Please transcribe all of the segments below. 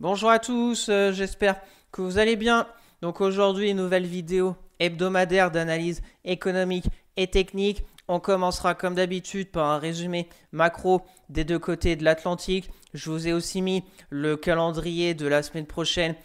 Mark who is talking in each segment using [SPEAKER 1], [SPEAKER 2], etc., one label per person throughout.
[SPEAKER 1] Bonjour à tous, j'espère que vous allez bien. Donc aujourd'hui, une nouvelle vidéo hebdomadaire d'analyse économique et technique. On commencera comme d'habitude par un résumé macro des deux côtés de l'Atlantique. Je vous ai aussi mis le calendrier de la semaine prochaine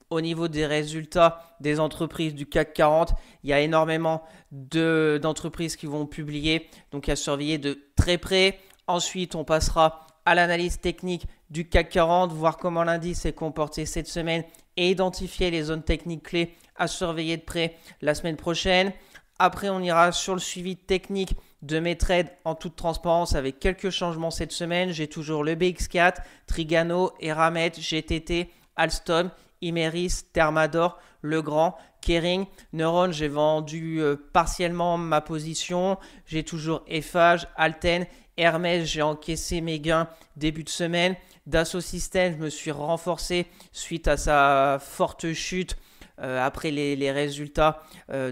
[SPEAKER 1] au niveau des résultats des entreprises du CAC 40. Il y a énormément d'entreprises qui vont publier, donc à surveiller de très près. Ensuite, on passera à l'analyse technique du CAC 40, voir comment l'indice s'est comporté cette semaine et identifier les zones techniques clés à surveiller de près la semaine prochaine. Après, on ira sur le suivi technique de mes trades en toute transparence avec quelques changements cette semaine. J'ai toujours le BX4, Trigano, Eramet, GTT, Alstom, Imeris, Thermador, Legrand, Kering, Neuron. J'ai vendu partiellement ma position. J'ai toujours Eiffage, Alten, Hermès. J'ai encaissé mes gains début de semaine. Dassault Systèmes, je me suis renforcé suite à sa forte chute après les résultats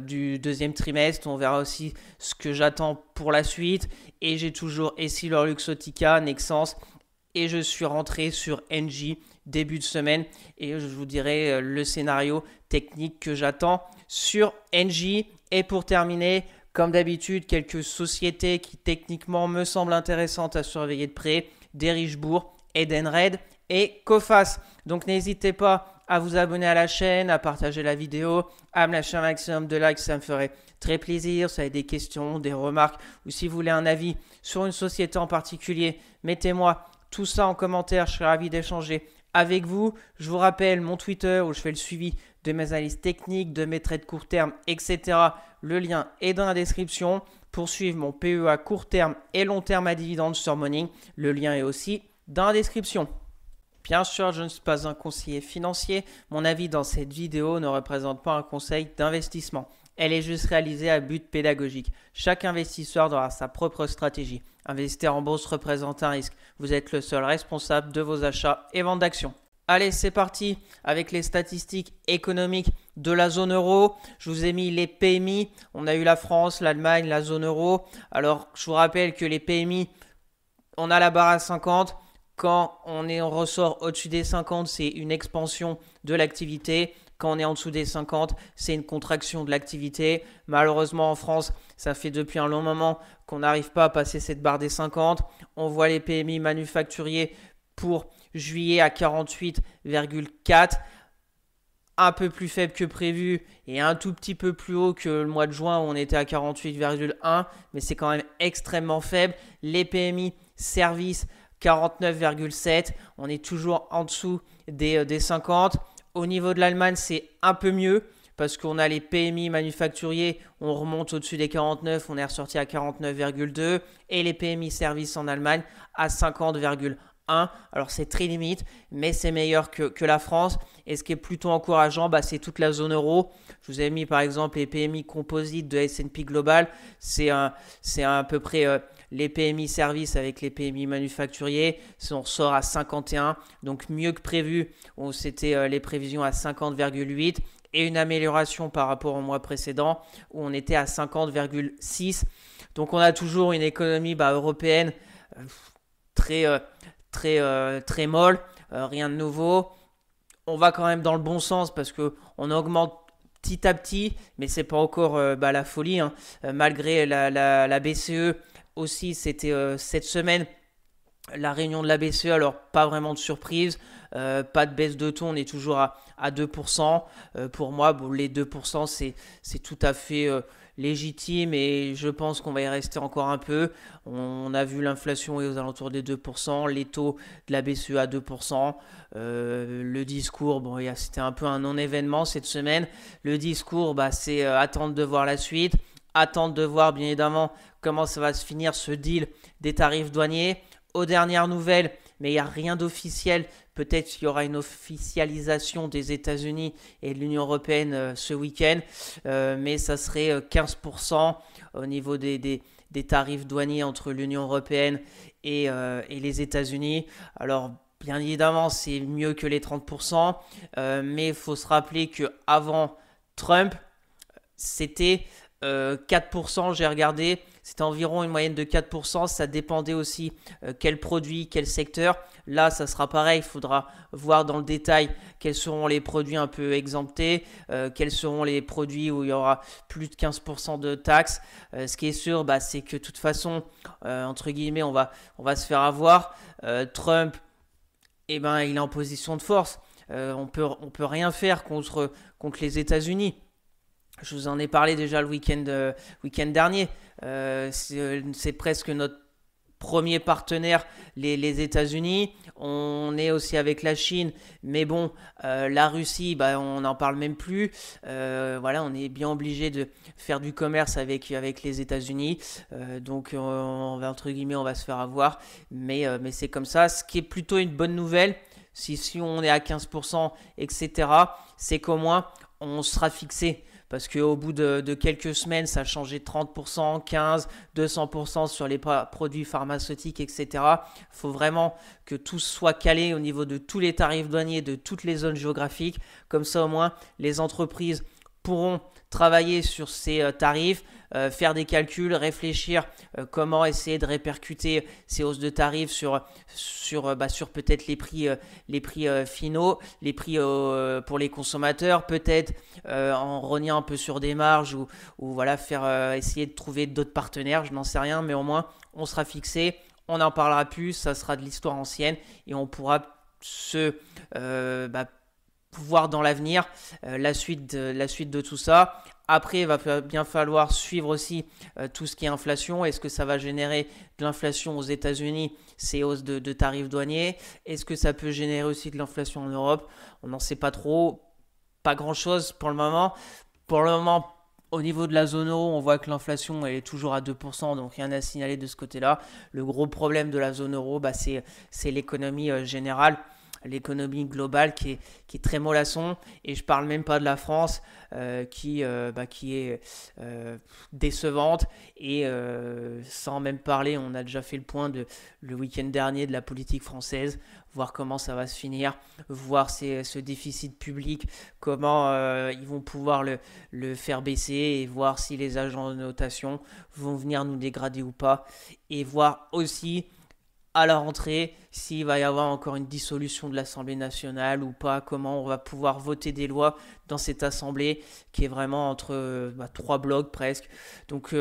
[SPEAKER 1] du deuxième trimestre. On verra aussi ce que j'attends pour la suite. Et j'ai toujours Essilor-Luxottica, Nexans. Et je suis rentré sur Engie début de semaine. Et je vous dirai le scénario technique que j'attends sur Engie. Et pour terminer, comme d'habitude, quelques sociétés qui techniquement me semblent intéressantes à surveiller de près. Derichebourg, Edenred et Coface. Donc n'hésitez pas à vous abonner à la chaîne, à partager la vidéo, à me lâcher un maximum de likes, ça me ferait très plaisir. Si vous avez des questions, des remarques ou si vous voulez un avis sur une société en particulier, mettez-moi tout ça en commentaire, je serai ravi d'échanger avec vous. Je vous rappelle mon Twitter où je fais le suivi de mes analyses techniques, de mes trades court terme, etc. Le lien est dans la description. Pour suivre mon PEA court terme et long terme à dividendes sur Morning, le lien est aussi dans la description. Bien sûr, je ne suis pas un conseiller financier. Mon avis dans cette vidéo ne représente pas un conseil d'investissement. Elle est juste réalisée à but pédagogique. Chaque investisseur doit avoir sa propre stratégie. Investir en bourse représente un risque. Vous êtes le seul responsable de vos achats et ventes d'actions. Allez, c'est parti avec les statistiques économiques de la zone euro. Je vous ai mis les PMI. On a eu la France, l'Allemagne, la zone euro. Alors, je vous rappelle que les PMI, on a la barre à 50. Quand on ressort au-dessus des 50, c'est une expansion de l'activité. Quand on est en dessous des 50, c'est une contraction de l'activité. Malheureusement, en France, ça fait depuis un long moment qu'on n'arrive pas à passer cette barre des 50. On voit les PMI manufacturiers pour juillet à 48,4, un peu plus faible que prévu et un tout petit peu plus haut que le mois de juin où on était à 48,1, mais c'est quand même extrêmement faible. Les PMI services 49,7, on est toujours en dessous des 50. Au niveau de l'Allemagne, c'est un peu mieux parce qu'on a les PMI manufacturiers, on remonte au-dessus des 49, on est ressorti à 49,2 et les PMI services en Allemagne à 50,1. Alors c'est très limite, mais c'est meilleur que la France. Et ce qui est plutôt encourageant, c'est toute la zone euro. Je vous ai mis par exemple les PMI composites de S&P Global. C'est à peu près les PMI services avec les PMI manufacturiers. On sort à 51, donc mieux que prévu. C'était les prévisions à 50,8 et une amélioration par rapport au mois précédent où on était à 50,6. Donc on a toujours une économie européenne très molle, rien de nouveau. On va quand même dans le bon sens parce qu'on augmente petit à petit, mais c'est pas encore la folie, hein. Malgré la BCE aussi, c'était cette semaine la réunion de la BCE, alors pas vraiment de surprise, pas de baisse de taux, on est toujours à 2%. Pour moi, les 2%, c'est tout à fait légitime et je pense qu'on va y rester encore un peu. On a vu l'inflation est aux alentours des 2%, les taux de la BCE à 2%. Le discours, c'était un peu un non-événement cette semaine. Le discours, c'est attendre de voir la suite, attendre de voir bien évidemment comment ça va se finir ce deal des tarifs douaniers. Aux dernières nouvelles, mais il n'y a rien d'officiel. Peut-être qu'il y aura une officialisation des États-Unis et de l'Union européenne ce week-end, mais ça serait 15% au niveau des tarifs douaniers entre l'Union européenne et les États-Unis. Alors, bien évidemment, c'est mieux que les 30%, mais il faut se rappeler qu'avant Trump, c'était 4%, j'ai regardé, c'était environ une moyenne de 4%. Ça dépendait aussi quel produit, quel secteur. Là, ça sera pareil. Il faudra voir dans le détail quels seront les produits un peu exemptés, quels seront les produits où il y aura plus de 15% de taxes. Ce qui est sûr, c'est que de toute façon, entre guillemets, on va se faire avoir. Trump, il est en position de force. On peut rien faire contre les États-Unis. Je vous en ai parlé déjà le week-end dernier. C'est presque notre premier partenaire, les États-Unis. On est aussi avec la Chine, mais bon, la Russie, on n'en parle même plus. On est bien obligé de faire du commerce avec les États-Unis. Donc, entre guillemets, on va se faire avoir. Mais c'est comme ça. Ce qui est plutôt une bonne nouvelle, si on est à 15%, etc., c'est qu'au moins, on sera fixé. Parce qu'au bout de quelques semaines, ça a changé de 30%, 15%, 200% sur les produits pharmaceutiques, etc. Il faut vraiment que tout soit calé au niveau de tous les tarifs douaniers, de toutes les zones géographiques. Comme ça, au moins, les entreprises pourront travailler sur ces tarifs, faire des calculs, réfléchir comment essayer de répercuter ces hausses de tarifs sur peut-être les prix finaux, les prix pour les consommateurs, peut-être en rognant un peu sur des marges ou voilà, essayer de trouver d'autres partenaires, je n'en sais rien, mais au moins on sera fixé, on n'en parlera plus, ça sera de l'histoire ancienne et on pourra voir dans l'avenir la suite de tout ça. Après, il va bien falloir suivre aussi tout ce qui est inflation. Est-ce que ça va générer de l'inflation aux États-Unis, ces hausses de tarifs douaniers? Est-ce que ça peut générer aussi de l'inflation en Europe? On n'en sait pas trop. Pas grand-chose pour le moment. Pour le moment, au niveau de la zone euro, on voit que l'inflation est toujours à 2%, donc rien à signaler de ce côté-là. Le gros problème de la zone euro, c'est l'économie générale. L'économie globale qui est très mollasson, et je parle même pas de la France qui est décevante, et sans même parler, on a déjà fait le point le week-end dernier de la politique française, voir comment ça va se finir, voir ce déficit public, comment ils vont pouvoir le faire baisser, et voir si les agents de notation vont venir nous dégrader ou pas, et voir aussi à la rentrée, s'il va y avoir encore une dissolution de l'Assemblée nationale ou pas, comment on va pouvoir voter des lois dans cette Assemblée qui est vraiment entre trois blocs presque. Donc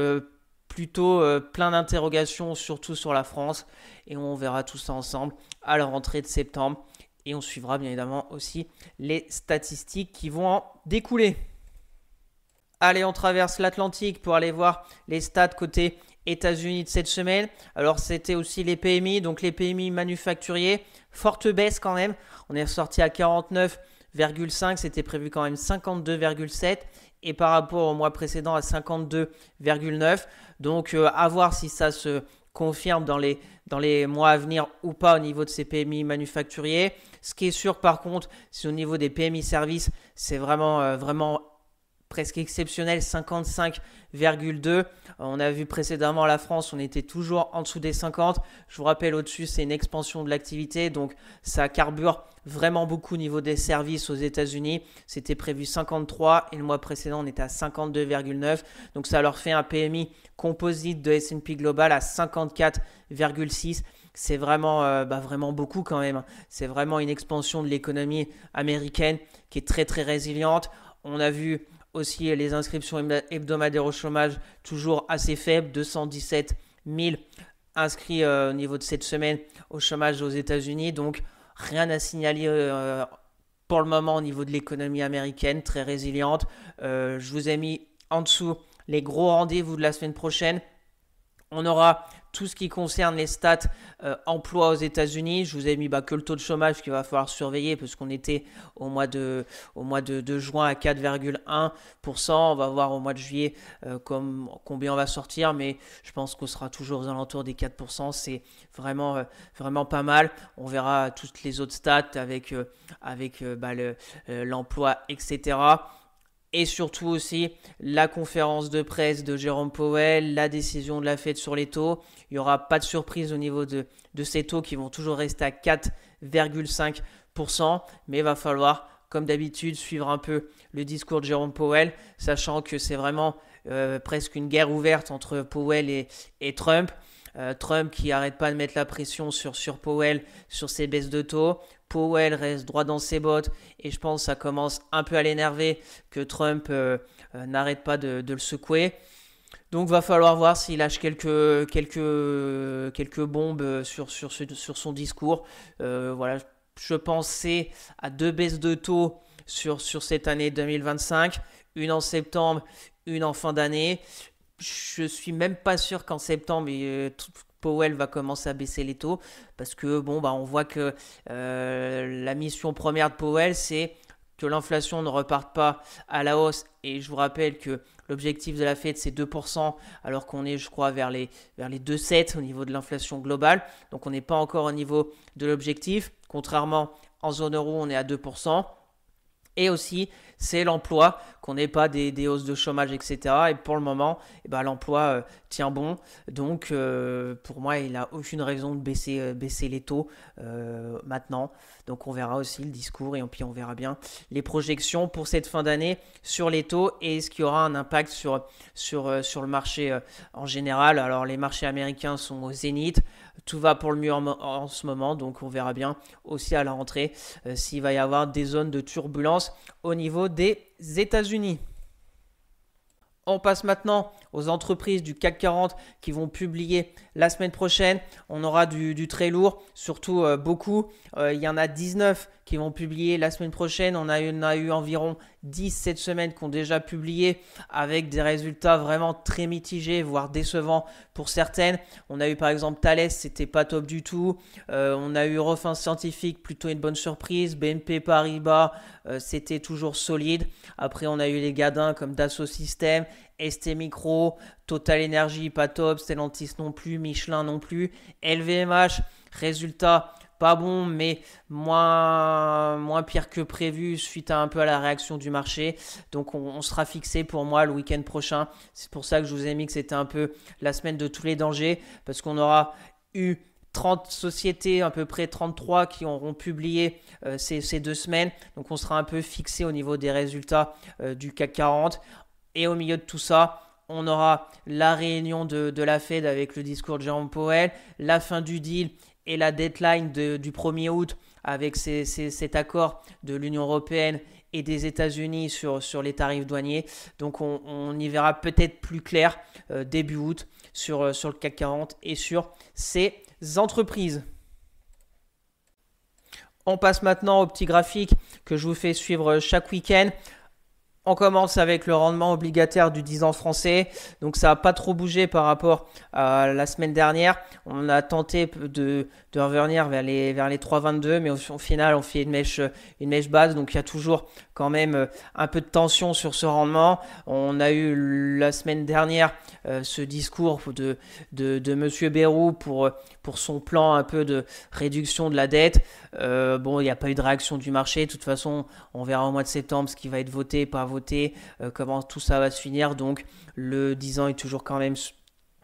[SPEAKER 1] plutôt plein d'interrogations, surtout sur la France, et on verra tout ça ensemble à la rentrée de septembre, et on suivra bien évidemment aussi les statistiques qui vont en découler. Allez, on traverse l'Atlantique pour aller voir les stats côté États-Unis de cette semaine. Alors, c'était aussi les PMI, donc les PMI manufacturiers. Forte baisse quand même. On est ressorti à 49,5. C'était prévu quand même 52,7. Et par rapport au mois précédent à 52,9. Donc, à voir si ça se confirme dans les mois à venir ou pas au niveau de ces PMI manufacturiers. Ce qui est sûr, par contre, c'est au niveau des PMI services, c'est vraiment presque exceptionnel, 55,2. On a vu précédemment la France, on était toujours en dessous des 50. Je vous rappelle, au-dessus, c'est une expansion de l'activité. Donc, ça carbure vraiment beaucoup au niveau des services aux États-Unis. C'était prévu 53 et le mois précédent, on était à 52,9. Donc, ça leur fait un PMI composite de S&P Global à 54,6. C'est vraiment beaucoup quand même. C'est vraiment une expansion de l'économie américaine qui est très, très résiliente. On a vu aussi les inscriptions hebdomadaires au chômage toujours assez faibles, 217 000 inscrits au niveau de cette semaine au chômage aux États-Unis. Donc rien à signaler pour le moment au niveau de l'économie américaine, très résiliente. Je vous ai mis en dessous les gros rendez-vous de la semaine prochaine. On aura tout ce qui concerne les stats emploi aux États-Unis. Je vous ai mis que le taux de chômage qu'il va falloir surveiller parce qu'on était au mois de juin à 4,1%. On va voir au mois de juillet combien on va sortir, mais je pense qu'on sera toujours aux alentours des 4%. C'est vraiment pas mal. On verra toutes les autres stats avec l'emploi, etc. Et surtout aussi la conférence de presse de Jérôme Powell, la décision de la Fed sur les taux. Il n'y aura pas de surprise au niveau de ces taux qui vont toujours rester à 4,5%. Mais il va falloir comme d'habitude, suivre un peu le discours de Jérôme Powell, sachant que c'est vraiment presque une guerre ouverte entre Powell et Trump. Trump qui n'arrête pas de mettre la pression sur Powell, sur ses baisses de taux. Powell reste droit dans ses bottes et je pense que ça commence un peu à l'énerver que Trump n'arrête pas de le secouer. Donc va falloir voir s'il lâche quelques bombes sur son discours. Voilà, je pensais à 2 baisses de taux sur cette année 2025, une en septembre, une en fin d'année. Je suis même pas sûr qu'en septembre Powell va commencer à baisser les taux parce que on voit que la mission première de Powell, c'est que l'inflation ne reparte pas à la hausse. Et je vous rappelle que l'objectif de la Fed, c'est 2%, alors qu'on est, je crois, vers les 2,7 au niveau de l'inflation globale. Donc, on n'est pas encore au niveau de l'objectif. Contrairement en zone euro, on est à 2%. Et aussi, c'est l'emploi, qu'on n'ait pas des hausses de chômage, etc. Et pour le moment, l'emploi tient bon. Donc, pour moi, il n'a aucune raison de baisser les taux maintenant. Donc, on verra aussi le discours et puis on verra bien les projections pour cette fin d'année sur les taux et ce qui aura un impact sur le marché en général. Alors, les marchés américains sont au zénith. Tout va pour le mieux en ce moment, donc on verra bien aussi à la rentrée s'il va y avoir des zones de turbulence au niveau des États-Unis. On passe maintenant aux entreprises du CAC 40 qui vont publier la semaine prochaine. On aura du très lourd, surtout beaucoup. Il y en a 19 qui vont publier la semaine prochaine. On a eu environ 10 cette semaine qui ont déjà publié avec des résultats vraiment très mitigés, voire décevants pour certaines. On a eu par exemple Thales, c'était pas top du tout. On a eu Eurofins Scientifique, plutôt une bonne surprise. BNP Paribas, c'était toujours solide. Après, on a eu les gadins comme Dassault Systèmes, ST Micro, Total Energy, pas top. Stellantis non plus, Michelin non plus. LVMH, résultat pas bon, mais moins pire que prévu suite un peu à la réaction du marché. Donc on sera fixé pour moi le week-end prochain. C'est pour ça que je vous ai mis que c'était un peu la semaine de tous les dangers, parce qu'on aura eu 30 sociétés, à peu près 33 qui auront publié ces 2 semaines. Donc on sera un peu fixé au niveau des résultats du CAC 40. Et au milieu de tout ça, on aura la réunion de la Fed avec le discours de Jérôme Powell, la fin du deal et la deadline du 1er août avec cet accord de l'Union européenne et des États-Unis sur les tarifs douaniers. Donc on y verra peut-être plus clair début août sur le CAC 40 et sur ces entreprises. On passe maintenant au petit graphique que je vous fais suivre chaque week-end. On commence avec le rendement obligataire du 10 ans français. Donc ça n'a pas trop bougé par rapport à la semaine dernière. On a tenté de revenir vers les 3,22, mais au final on fait une mèche basse. Donc il y a toujours quand même un peu de tension sur ce rendement. On a eu la semaine dernière ce discours de Monsieur Bayrou pour son plan un peu de réduction de la dette. Il n'y a pas eu de réaction du marché. De toute façon, on verra au mois de septembre ce qui va être voté, pas voté, comment tout ça va se finir. Donc le 10 ans est toujours quand même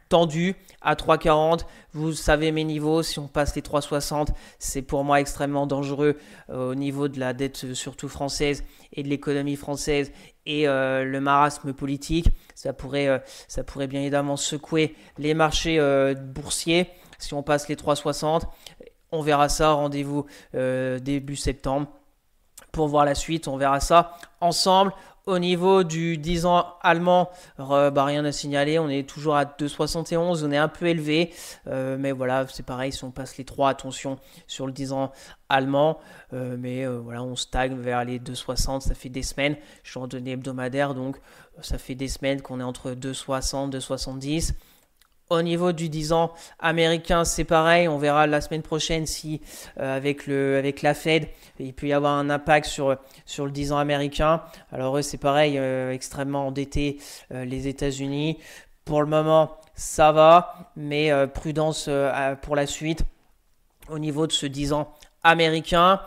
[SPEAKER 1] tendu à 3,40. Vous savez mes niveaux, si on passe les 3,60, c'est pour moi extrêmement dangereux au niveau de la dette surtout française et de l'économie française et le marasme politique. Ça pourrait bien évidemment secouer les marchés boursiers si on passe les 3,60. On verra ça, rendez-vous début septembre pour voir la suite. On verra ça ensemble. Au niveau du 10 ans allemand, rien à signaler. On est toujours à 2,71. On est un peu élevé. Mais voilà, c'est pareil. Si on passe les 3, attention sur le 10 ans allemand. Voilà, on stagne vers les 2,60. Ça fait des semaines. Je suis en données hebdomadaires. Donc, ça fait des semaines qu'on est entre 2,60, 2,70. Au niveau du 10 ans américain, c'est pareil. On verra la semaine prochaine si avec la Fed, il peut y avoir un impact sur le 10 ans américain. Alors eux, c'est pareil, extrêmement endettés les États-Unis. Pour le moment, ça va, mais prudence pour la suite au niveau de ce 10 ans américain.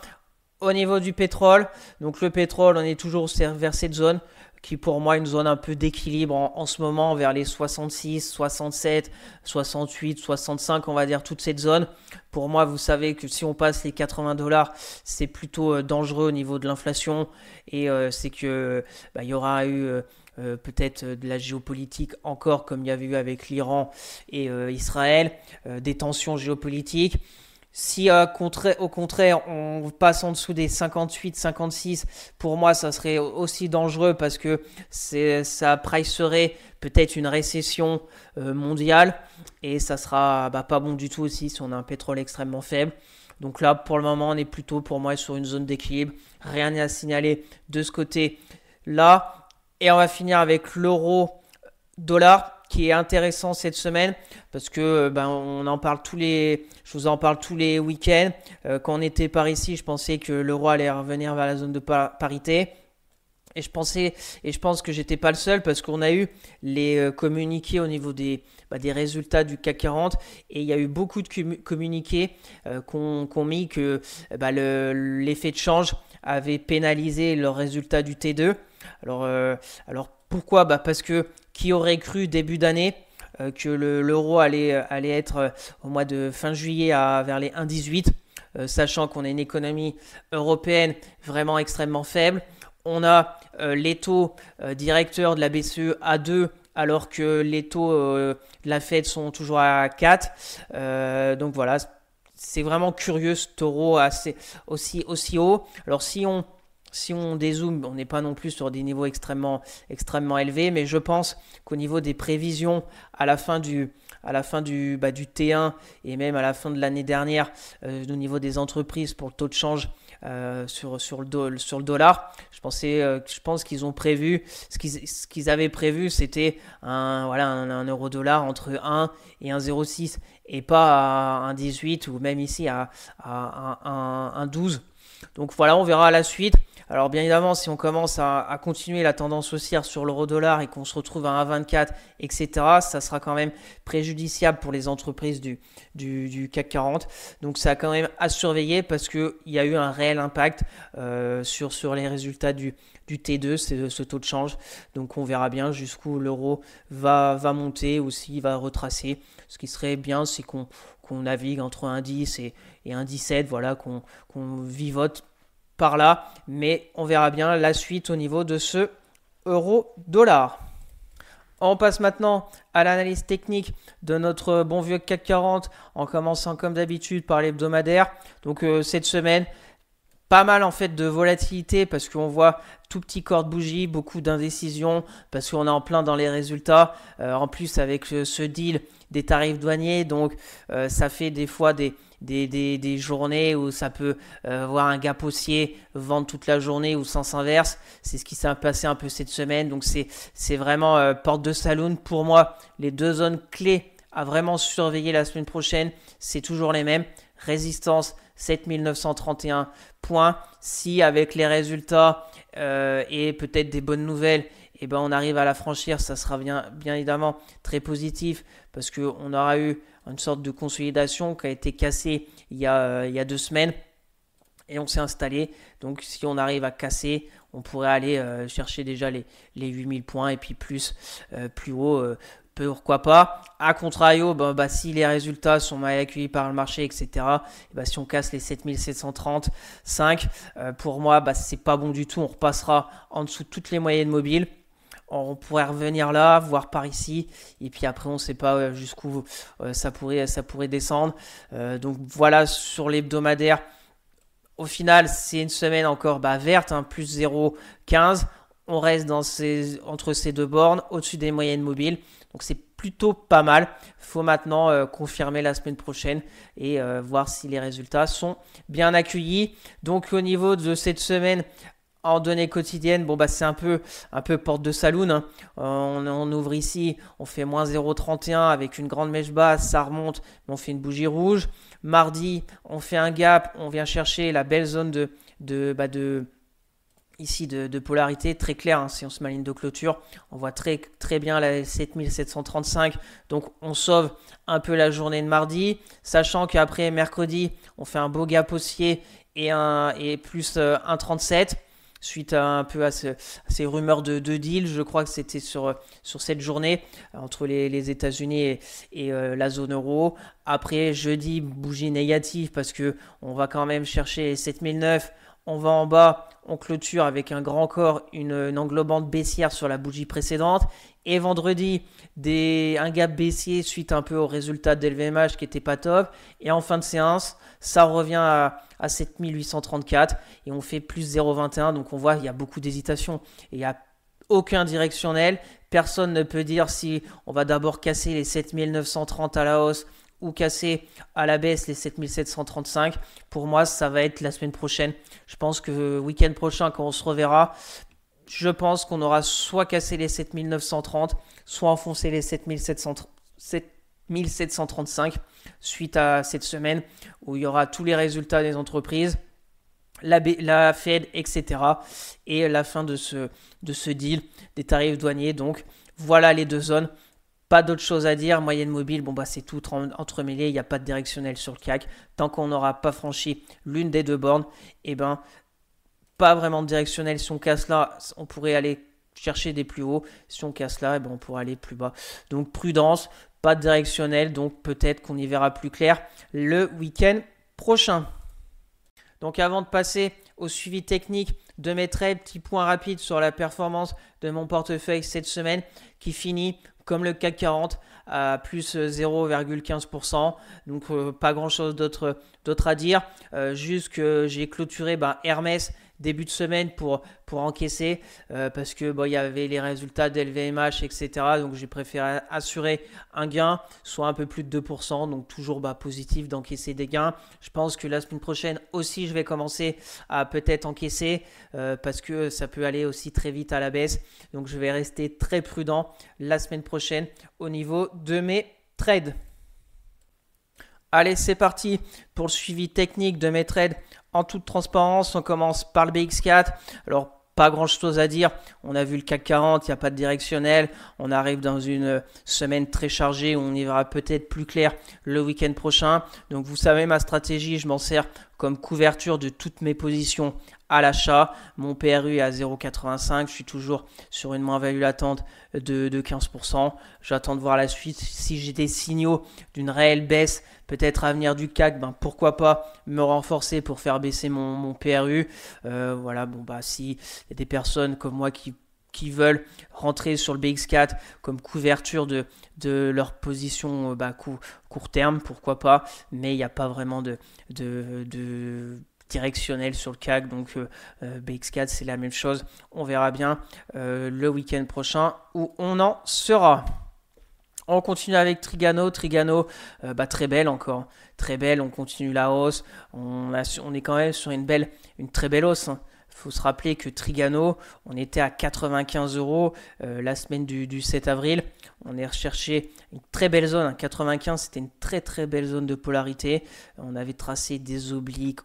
[SPEAKER 1] Au niveau du pétrole, donc le pétrole, on est toujours vers cette zone qui pour moi est une zone un peu d'équilibre en ce moment vers les 66, 67, 68, 65, on va dire toute cette zone. Pour moi, vous savez que si on passe les 80 dollars, c'est plutôt dangereux au niveau de l'inflation et c'est que il y aura eu peut-être de la géopolitique encore comme il y avait eu avec l'Iran et Israël, des tensions géopolitiques. Si au contraire on passe en dessous des 58, 56, pour moi ça serait aussi dangereux parce que ça pricerait peut-être une récession mondiale et ça sera pas bon du tout aussi si on a un pétrole extrêmement faible. Donc là pour le moment on est plutôt pour moi sur une zone d'équilibre, rien n'est à signaler de ce côté-là. Et on va finir avec l'euro dollar qui est intéressant cette semaine parce que je vous en parle tous les week-ends. Quand on était par ici, je pensais que l'euro allait revenir vers la zone de parité. Et je pense que j'étais pas le seul parce qu'on a eu les communiqués au niveau des résultats du CAC 40 et il y a eu beaucoup de communiqués qu'on mis que l'effet de change avait pénalisé leurs résultats du T2. Alors pourquoi? Parce que qui aurait cru début d'année que l'euro allait être au mois de fin juillet vers les 1,18, sachant qu'on a une économie européenne vraiment extrêmement faible. On a les taux directeurs de la BCE à 2 alors que les taux de la Fed sont toujours à 4. Donc voilà, c'est vraiment curieux ce euro aussi haut. Alors si on dézoome, on n'est pas non plus sur des niveaux extrêmement élevés, mais je pense qu'au niveau des prévisions à la fin du T1 et même à la fin de l'année dernière, au niveau des entreprises pour le taux de change sur le dollar, je pense qu'ils ont prévu, ce qu'ils avaient prévu, c'était un euro-dollar entre 1 et 1,06 et pas à 1,18 ou même ici à 1,12. Donc voilà, on verra à la suite. Alors bien évidemment, si on commence à continuer la tendance haussière sur l'euro-dollar et qu'on se retrouve à 1,24, etc., ça sera quand même préjudiciable pour les entreprises du CAC 40. Donc ça a quand même à surveiller parce qu'il y a eu un réel impact sur les résultats du T2, c'est ce taux de change. Donc on verra bien jusqu'où l'euro va monter ou s'il va retracer. Ce qui serait bien, c'est qu'on navigue entre 1,10 et 1,17, voilà, qu'on vivote par là, mais on verra bien la suite au niveau de ce euro-dollar. On passe maintenant à l'analyse technique de notre bon vieux CAC 40 en commençant comme d'habitude par l'hebdomadaire. Donc cette semaine, pas mal en fait de volatilité parce qu'on voit tout petit corps de bougie, beaucoup d'indécision parce qu'on est en plein dans les résultats. En plus avec ce deal des tarifs douaniers, donc ça fait des fois des journées où ça peut voir un gap haussier, vendre toute la journée ou sens inverse. C'est ce qui s'est passé un peu cette semaine. Donc c'est vraiment porte de saloon. Pour moi, les deux zones clés à vraiment surveiller la semaine prochaine, c'est toujours les mêmes. Résistance 7931 points. Si avec les résultats et peut-être des bonnes nouvelles, on arrive à la franchir, ça sera bien évidemment très positif parce qu'on aura eu une sorte de consolidation qui a été cassée il y a 2 semaines et on s'est installé. Donc si on arrive à casser, on pourrait aller chercher déjà les 8000 points et puis plus haut. Pourquoi pas. A contrario, si les résultats sont mal accueillis par le marché, etc., si on casse les 7735, pour moi, c'est pas bon du tout. On repassera en dessous de toutes les moyennes mobiles. On pourrait revenir là, voir par ici, et puis après on ne sait pas jusqu'où ça pourrait descendre. Donc voilà sur l'hebdomadaire. Au final, c'est une semaine encore verte, plus 0,15. On reste entre ces deux bornes, au-dessus des moyennes mobiles. Donc c'est plutôt pas mal. Il faut maintenant confirmer la semaine prochaine et voir si les résultats sont bien accueillis. Donc au niveau de cette semaine, en données quotidiennes, c'est un peu porte de saloon. Hein. On ouvre ici, on fait moins 0,31 avec une grande mèche basse, ça remonte, mais on fait une bougie rouge. Mardi, on fait un gap, on vient chercher la belle zone de polarité très claire. Hein, si on se met à ligne de clôture, on voit très très bien la 7735. Donc on sauve un peu la journée de mardi, sachant qu'après mercredi, on fait un beau gap haussier et plus 1,37. suite un peu à ces rumeurs de deal. Je crois que c'était sur cette journée entre les États-Unis et la zone euro. Après, jeudi, bougie négative parce que on va quand même chercher les 7009. On va en bas, on clôture avec un grand corps, une englobante baissière sur la bougie précédente. Et vendredi, un gap baissier suite un peu au résultat de LVMH qui n'était pas top. Et en fin de séance, ça revient à 7834 et on fait plus 0,21. Donc on voit il y a beaucoup d'hésitation et il n'y a aucun directionnel. Personne ne peut dire si on va d'abord casser les 7930 à la hausse ou casser à la baisse les 7735. Pour moi, ça va être la semaine prochaine. Je pense que week-end prochain, quand on se reverra, je pense qu'on aura soit cassé les 7930, soit enfoncé les 7735 suite à cette semaine où il y aura tous les résultats des entreprises, la Fed, etc. et la fin de ce deal des tarifs douaniers. Donc voilà les deux zones. Pas d'autre chose à dire. Moyenne mobile, bon bah c'est tout entremêlé. Il n'y a pas de directionnel sur le CAC. Tant qu'on n'aura pas franchi l'une des deux bornes, eh ben pas vraiment de directionnel. Si on casse là, on pourrait aller chercher des plus hauts. Si on casse là, eh ben on pourrait aller plus bas. Donc prudence, pas de directionnel. Donc peut-être qu'on y verra plus clair le week-end prochain. Donc avant de passer au suivi technique de mes trades, petit point rapide sur la performance de mon portefeuille cette semaine qui finit comme le CAC 40 à plus 0,15%. Donc pas grand chose d'autre à dire. Juste que j'ai clôturé Hermès début de semaine pour encaisser parce que il y avait les résultats d'LVMH, etc. Donc j'ai préféré assurer un gain, soit un peu plus de 2%. Donc toujours positif d'encaisser des gains. Je pense que la semaine prochaine aussi, je vais commencer à peut-être encaisser parce que ça peut aller aussi très vite à la baisse. Donc je vais rester très prudent la semaine prochaine au niveau de mes trades. Allez, c'est parti pour le suivi technique de mes trades. En toute transparence, on commence par le BX4. Alors, pas grand chose à dire. On a vu le CAC 40, il n'y a pas de directionnel. On arrive dans une semaine très chargée où on y verra peut-être plus clair le week-end prochain. Donc, vous savez, ma stratégie, je m'en sers comme couverture de toutes mes positions à l'achat. Mon PRU est à 0,85. Je suis toujours sur une moins-value latente de 15%. J'attends de voir la suite. Si j'ai des signaux d'une réelle baisse, peut-être à venir du CAC, pourquoi pas me renforcer pour faire baisser mon PRU. Voilà, si il y a des personnes comme moi qui veulent rentrer sur le BX4 comme couverture de leur position court terme, pourquoi pas, mais il n'y a pas vraiment de directionnel sur le CAC, donc BX4 c'est la même chose. On verra bien le week-end prochain où on en sera. On continue avec Trigano. Trigano, très belle encore. Très belle, on continue la hausse. On est quand même sur une très belle hausse. Il faut se rappeler que Trigano, on était à 95 € la semaine du 7 avril. On est recherché une très belle zone. 95, c'était une très très belle zone de polarité. On avait tracé des obliques,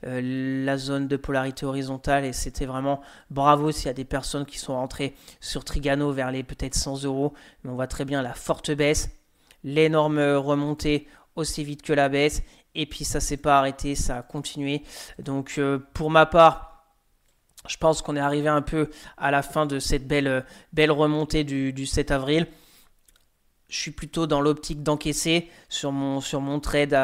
[SPEAKER 1] la zone de polarité horizontale et c'était vraiment bravo s'il y a des personnes qui sont rentrées sur Trigano vers les peut-être 100 €. Mais on voit très bien la forte baisse, l'énorme remontée aussi vite que la baisse. Et puis ça ne s'est pas arrêté, ça a continué. Donc pour ma part, je pense qu'on est arrivé un peu à la fin de cette belle remontée du 7 avril. Je suis plutôt dans l'optique d'encaisser sur mon trade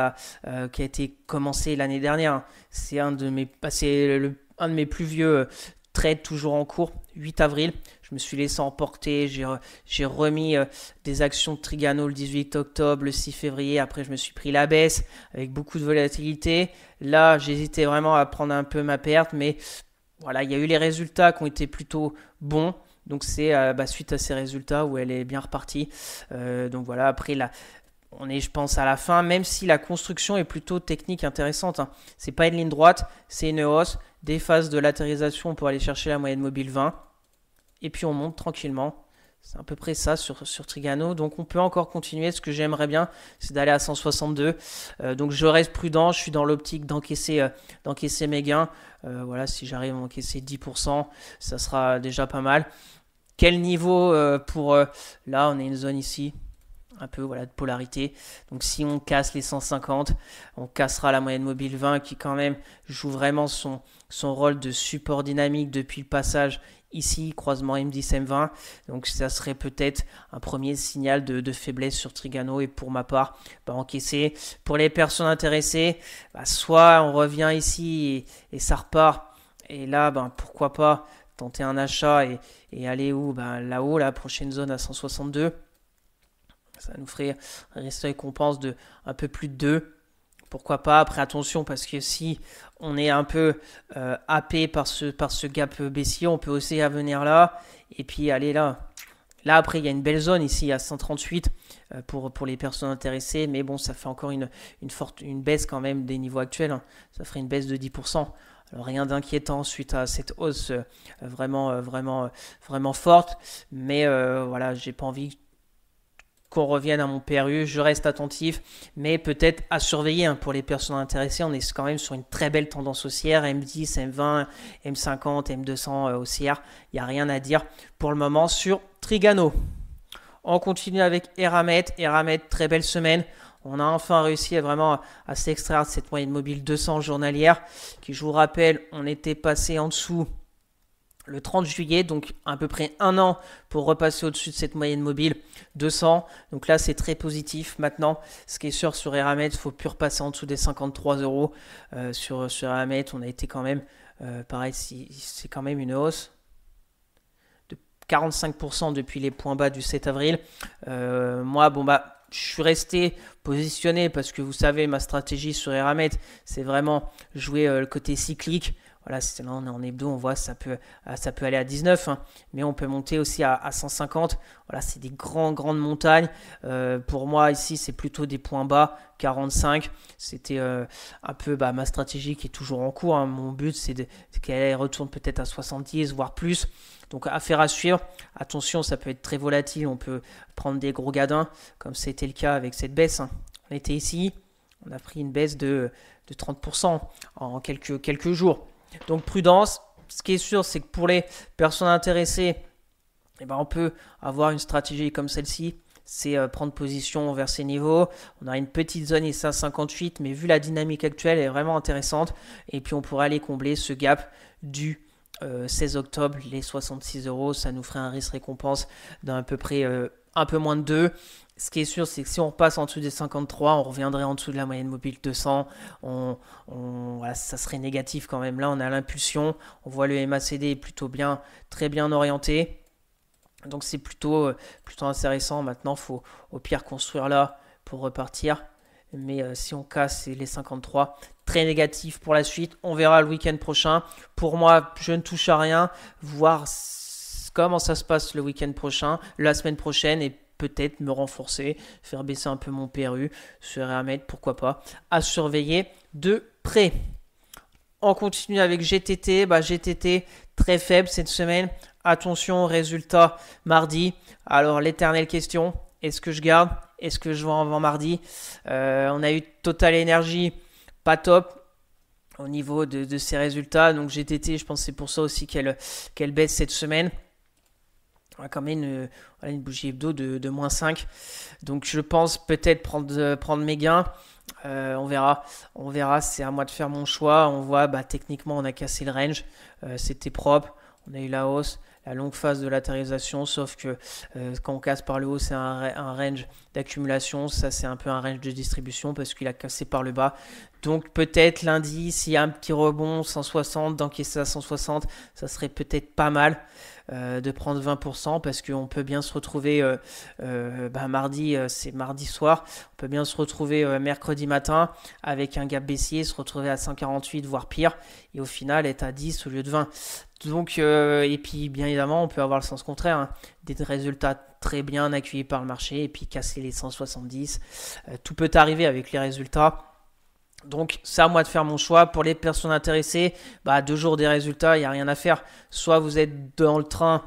[SPEAKER 1] qui a été commencé l'année dernière. C'est un de mes plus vieux trades toujours en cours, 8 avril. Je me suis laissé emporter, j'ai remis des actions de Trigano le 18 octobre, le 6 février. Après, je me suis pris la baisse avec beaucoup de volatilité. Là, j'hésitais vraiment à prendre un peu ma perte, mais voilà, il y a eu les résultats qui ont été plutôt bons. Donc c'est suite à ces résultats où elle est bien repartie. Donc voilà, après on est je pense à la fin, même si la construction est plutôt technique intéressante. C'est pas une ligne droite, c'est une hausse, des phases de latérisation pour aller chercher la moyenne mobile 20. Et puis on monte tranquillement. C'est à peu près ça sur Trigano. Donc on peut encore continuer. Ce que j'aimerais bien, c'est d'aller à 162. Donc je reste prudent. Je suis dans l'optique d'encaisser mes gains. Voilà, si j'arrive à encaisser 10%, ça sera déjà pas mal. Quel niveau pour... là, on a une zone ici. un peu voilà, de polarité. Donc si on casse les 150, on cassera la moyenne mobile 20 qui quand même joue vraiment son rôle de support dynamique depuis le passage ici, croisement M10-M20. Donc ça serait peut-être un premier signal de faiblesse sur Trigano et pour ma part, encaisser. Pour les personnes intéressées, soit on revient ici et ça repart. Et là, pourquoi pas tenter un achat et aller où là-haut, la prochaine zone à 162. Ça nous ferait un risque de récompense de un peu plus de 2. Pourquoi pas? Après, attention, parce que si on est un peu happé par ce gap baissier, on peut aussi venir là et puis aller là. Là, après, il y a une belle zone ici à 138 pour les personnes intéressées. Mais bon, ça fait encore une baisse quand même des niveaux actuels. Hein. Ça ferait une baisse de 10%. Alors, rien d'inquiétant suite à cette hausse vraiment forte. Mais voilà, j'ai pas envie qu'on revienne à mon PRU, je reste attentif, mais peut-être à surveiller hein, pour les personnes intéressées. On est quand même sur une très belle tendance haussière, M10, M20, M50, M200 haussière. Il n'y a rien à dire pour le moment sur Trigano. On continue avec Eramet. Eramet, très belle semaine. On a enfin réussi à s'extraire de cette moyenne mobile 200 journalière, qui, je vous rappelle, on était passé en dessous le 30 juillet, donc à peu près un an pour repasser au-dessus de cette moyenne mobile 200. Donc là, c'est très positif. Maintenant, ce qui est sûr sur Eramet, il ne faut plus repasser en dessous des 53 euros. Sur Eramet, on a été quand même, pareil, c'est quand même une hausse de 45% depuis les points bas du 7 avril. Moi, je suis resté positionné parce que vous savez, ma stratégie sur Eramet, c'est vraiment jouer le côté cyclique. Voilà, là on est en hebdo, on voit ça peut aller à 19, hein, mais on peut monter aussi à 150. Voilà, c'est des grandes montagnes. Pour moi, ici, c'est plutôt des points bas, 45. C'était un peu ma stratégie qui est toujours en cours. Hein. Mon but, c'est qu'elle retourne peut-être à 70, voire plus. Donc, affaire à suivre. Attention, ça peut être très volatile. On peut prendre des gros gadins, comme c'était le cas avec cette baisse. Hein. On était ici, on a pris une baisse de 30% en quelques jours. Donc prudence, ce qui est sûr, c'est que pour les personnes intéressées, on peut avoir une stratégie comme celle-ci, c'est prendre position vers ces niveaux. On a une petite zone ici à 58, mais vu la dynamique actuelle, elle est vraiment intéressante. Et puis on pourrait aller combler ce gap du 16 octobre, les 66 euros, ça nous ferait un risque récompense d'à peu près un peu moins de 2. Ce qui est sûr, c'est que si on passe en dessous des 53, on reviendrait en dessous de la moyenne mobile 200. Voilà, ça serait négatif quand même. Là, on a l'impulsion. On voit le MACD est plutôt bien, très bien orienté. Donc, c'est plutôt intéressant. Maintenant, il faut au pire construire là pour repartir. Mais si on casse les 53, très négatif pour la suite. On verra le week-end prochain. Pour moi, je ne touche à rien. Voir comment ça se passe le week-end prochain, la semaine prochaine et peut-être me renforcer, faire baisser un peu mon PRU sur Eramet, pourquoi pas, à surveiller de près. On continue avec GTT. GTT très faible cette semaine. Attention, résultat mardi. Alors l'éternelle question, est-ce que je garde? Est-ce que je vends avant mardi? On a eu Total Energy, pas top au niveau de ses résultats. Donc GTT, je pense que c'est pour ça aussi qu'elle baisse cette semaine. On a quand même une bougie hebdo de moins 5. Donc je pense peut-être prendre mes gains. On verra, c'est à moi de faire mon choix. On voit, techniquement, on a cassé le range. C'était propre. On a eu la hausse, la longue phase de latérisation. Sauf que quand on casse par le haut, c'est un range d'accumulation. Ça, c'est un peu un range de distribution parce qu'il a cassé par le bas. Donc peut-être lundi, s'il y a un petit rebond, 160, d'encaisser à 160, ça serait peut-être pas mal. De prendre 20% parce qu'on peut bien se retrouver mardi, c'est mardi soir, on peut bien se retrouver mercredi matin avec un gap baissier, se retrouver à 148 voire pire et au final être à 10 au lieu de 20. Donc et puis bien évidemment on peut avoir le sens contraire, hein, des résultats très bien accueillis par le marché et puis casser les 170, tout peut arriver avec les résultats. Donc, c'est à moi de faire mon choix. Pour les personnes intéressées, 2 jours des résultats, il n'y a rien à faire. Soit vous êtes dans le train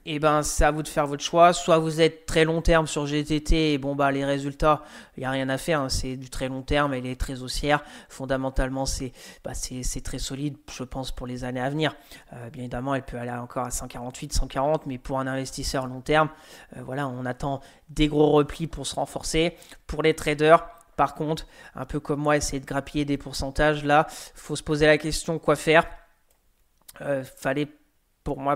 [SPEAKER 1] Et ben, c'est à vous de faire votre choix. Soit vous êtes très long terme sur GTT et bon, bah, les résultats, il n'y a rien à faire, hein. C'est du très long terme, elle est très haussière. Fondamentalement, c'est très solide, je pense, pour les années à venir. Bien évidemment, elle peut aller encore à 148, 140, mais pour un investisseur long terme, voilà, on attend des gros replis pour se renforcer. Pour les traders, par contre, un peu comme moi, essayer de grappiller des pourcentages, là, il faut se poser la question quoi faire. Fallait pour moi,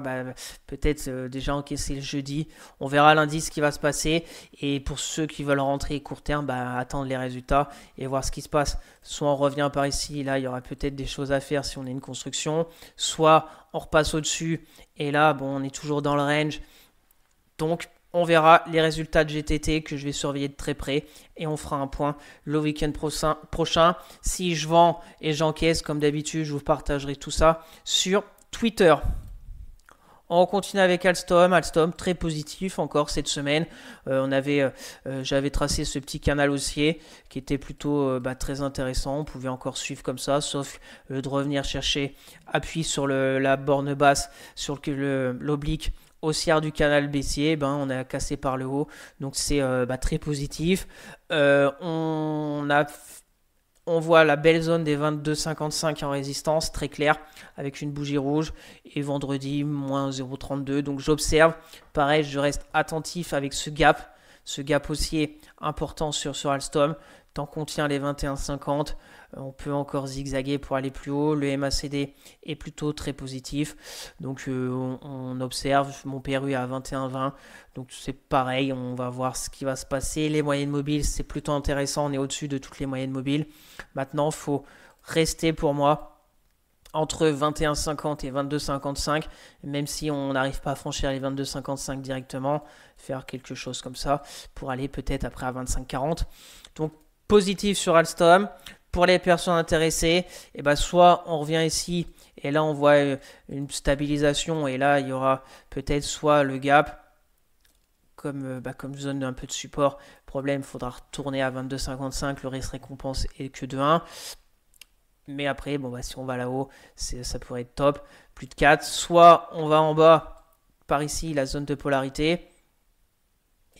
[SPEAKER 1] peut-être déjà encaisser le jeudi. On verra lundi ce qui va se passer. Et pour ceux qui veulent rentrer court terme, attendre les résultats et voir ce qui se passe. Soit on revient par ici, là il y aura peut-être des choses à faire si on a une construction. Soit on repasse au-dessus et là, bon, on est toujours dans le range. Donc, on verra les résultats de GTT que je vais surveiller de très près et on fera un point le week-end prochain. Si je vends et j'encaisse, comme d'habitude, je vous partagerai tout ça sur Twitter. On continue avec Alstom. Alstom très positif encore cette semaine. J'avais tracé ce petit canal haussier qui était plutôt très intéressant. On pouvait encore suivre comme ça, sauf de revenir chercher appui sur la borne basse, sur l'oblique haussière du canal baissier. On a cassé par le haut, donc c'est très positif. On voit la belle zone des 22,55 en résistance, très claire, avec une bougie rouge. Et vendredi, moins 0,32. Donc j'observe. Pareil, je reste attentif avec ce gap haussier important sur Alstom. Tant qu'on tient les 21,50, on peut encore zigzaguer pour aller plus haut. Le MACD est plutôt très positif. Donc on observe. Mon PRU est à 21,20. Donc c'est pareil, on va voir ce qui va se passer. Les moyennes mobiles, c'est plutôt intéressant. On est au-dessus de toutes les moyennes mobiles. Maintenant, il faut rester pour moi entre 21,50 et 22,55. Même si on n'arrive pas à franchir les 22,55 directement, faire quelque chose comme ça pour aller peut-être après à 25,40. Donc positif sur Alstom. Pour les personnes intéressées, soit on revient ici et là on voit une stabilisation et là il y aura peut-être soit le gap comme zone un peu de support. Problème, il faudra retourner à 22,55, le risque récompense est que de 1. Mais après, si on va là-haut, ça pourrait être top. Plus de 4. Soit on va en bas, par ici, la zone de polarité.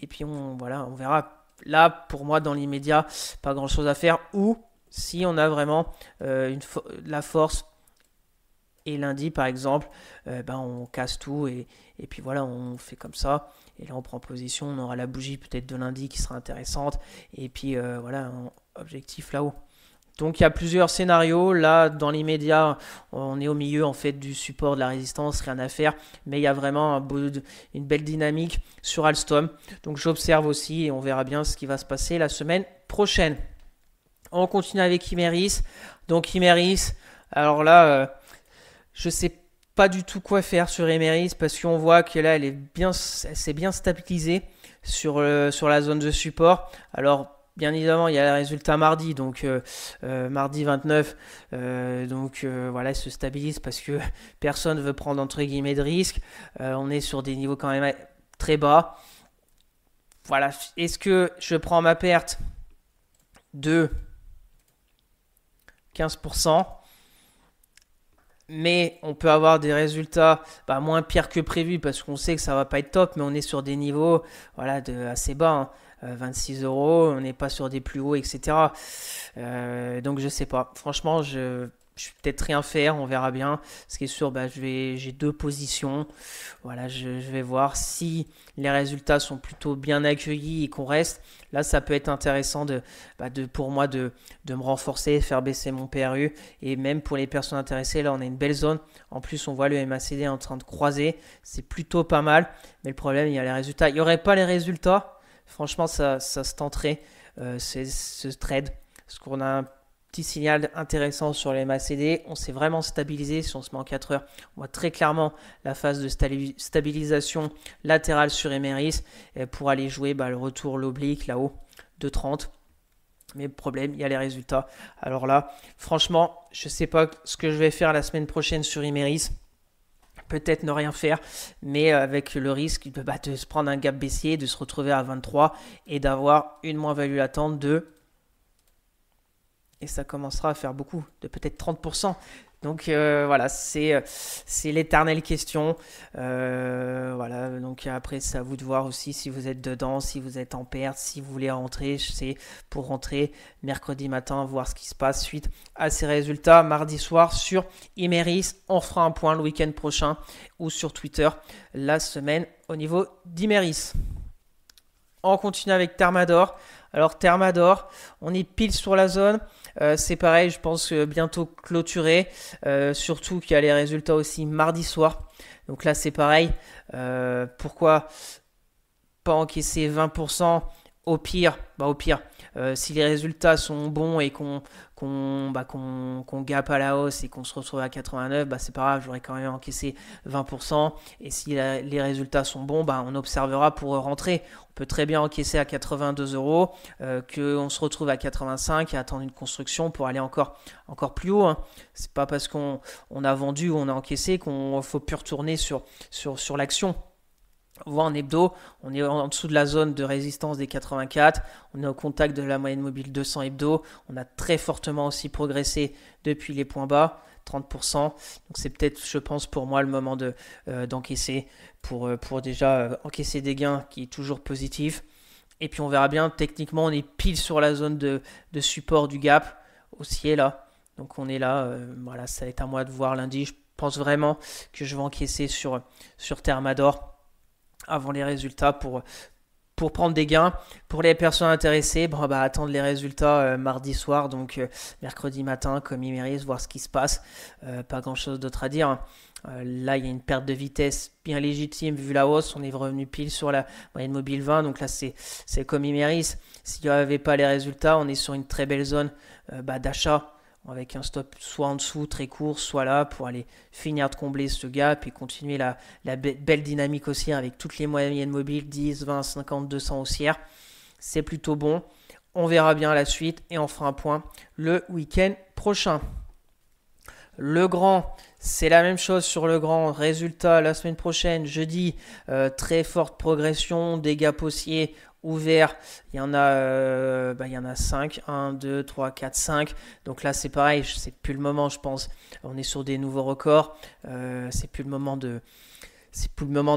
[SPEAKER 1] Et puis on verra. Là, pour moi, dans l'immédiat, pas grand-chose à faire. Ou si on a vraiment la force. Et lundi, par exemple, on casse tout et puis voilà, on fait comme ça. Et là, on prend position. On aura la bougie peut-être de lundi qui sera intéressante. Et puis voilà, objectif là-haut. Donc il y a plusieurs scénarios. Là, dans l'immédiat, on est au milieu en fait du support de la résistance, rien à faire. Mais il y a vraiment une belle dynamique sur Alstom. Donc j'observe aussi et on verra bien ce qui va se passer la semaine prochaine. On continue avec Imerys. Donc Imerys, alors là, je ne sais pas du tout quoi faire sur Imerys parce qu'on voit que là, elle s'est bien stabilisée sur la zone de support. Alors, bien évidemment, il y a le résultat mardi, donc mardi 29. Voilà, elle se stabilise parce que personne ne veut prendre entre guillemets de risque. On est sur des niveaux quand même très bas. Voilà, est-ce que je prends ma perte de 15%? Mais on peut avoir des résultats moins pires que prévu parce qu'on sait que ça va pas être top, mais on est sur des niveaux assez bas, 26 €, on n'est pas sur des plus hauts, etc. Donc je sais pas. Franchement, je vais peut-être rien faire, on verra bien. Ce qui est sûr, j'ai 2 positions. Voilà, je vais voir si les résultats sont plutôt bien accueillis et qu'on reste. Là, ça peut être intéressant pour moi de me renforcer, faire baisser mon PRU. Et même pour les personnes intéressées, là, on a une belle zone. En plus, on voit le MACD en train de croiser. C'est plutôt pas mal. Mais le problème, il y a les résultats. Il n'y aurait pas les résultats. Franchement, ça se tenterait, ce trade. Parce qu'on a un petit signal intéressant sur les MACD. On s'est vraiment stabilisé. Si on se met en 4 heures, on voit très clairement la phase de stabilisation latérale sur Imerys pour aller jouer le retour l'oblique là-haut de 30. Mais problème, il y a les résultats. Alors là, franchement, je ne sais pas ce que je vais faire la semaine prochaine sur Imerys. Peut-être ne rien faire, mais avec le risque de se prendre un gap baissier, de se retrouver à 23 et d'avoir une moins-value latente de... Et ça commencera à faire beaucoup, de peut-être 30%. Donc voilà, c'est l'éternelle question. Voilà, donc après c'est à vous de voir aussi si vous êtes dedans, si vous êtes en perte, si vous voulez rentrer. C'est pour rentrer mercredi matin, voir ce qui se passe suite à ces résultats. Mardi soir sur Imeris, on fera un point le week-end prochain ou sur Twitter la semaine au niveau d'Imeris. On continue avec Thermador. Alors Thermador, on est pile sur la zone. C'est pareil, je pense bientôt clôturé. Surtout qu'il y a les résultats aussi mardi soir. Donc là, c'est pareil. Pourquoi pas encaisser 20% au pire, si les résultats sont bons et qu'on gappe à la hausse et qu'on se retrouve à 89, c'est pas grave, j'aurais quand même encaissé 20%. Et si les résultats sont bons, on observera pour rentrer. On peut très bien encaisser à 82 euros, qu'on se retrouve à 85 et attendre une construction pour aller encore plus haut. Hein. C'est pas parce qu'on a vendu ou on a encaissé qu'on faut plus retourner sur l'action. On voit en hebdo, on est en dessous de la zone de résistance des 84, on est au contact de la moyenne mobile 200 hebdo, on a très fortement aussi progressé depuis les points bas, 30%, donc c'est peut-être, je pense, pour moi le moment d'encaisser, pour déjà encaisser des gains qui est toujours positif, et puis on verra bien, techniquement on est pile sur la zone de support du gap, haussier là, donc on est là, voilà, ça va être à moi de voir lundi, je pense vraiment que je vais encaisser sur Thermador, avant les résultats pour prendre des gains. Pour les personnes intéressées, attendre les résultats mardi soir, donc mercredi matin, comme Imeris, voir ce qui se passe. Pas grand-chose d'autre à dire. Là, il y a une perte de vitesse bien légitime vu la hausse. On est revenu pile sur la moyenne mobile 20, donc là, c'est comme Imeris. S'il n'y avait pas les résultats, on est sur une très belle zone d'achat, avec un stop soit en dessous, très court, soit là, pour aller finir de combler ce gap et continuer la belle dynamique haussière avec toutes les moyennes mobiles, 10, 20, 50, 200 haussières. C'est plutôt bon. On verra bien la suite et on fera un point le week-end prochain. Le grand, c'est la même chose sur le grand. Résultat la semaine prochaine, jeudi, très forte progression, des gaps haussiers ouverts. Il y en a 5, 1, 2, 3, 4, 5. Donc là, c'est pareil, c'est plus le moment, je pense. On est sur des nouveaux records. C'est plus le moment de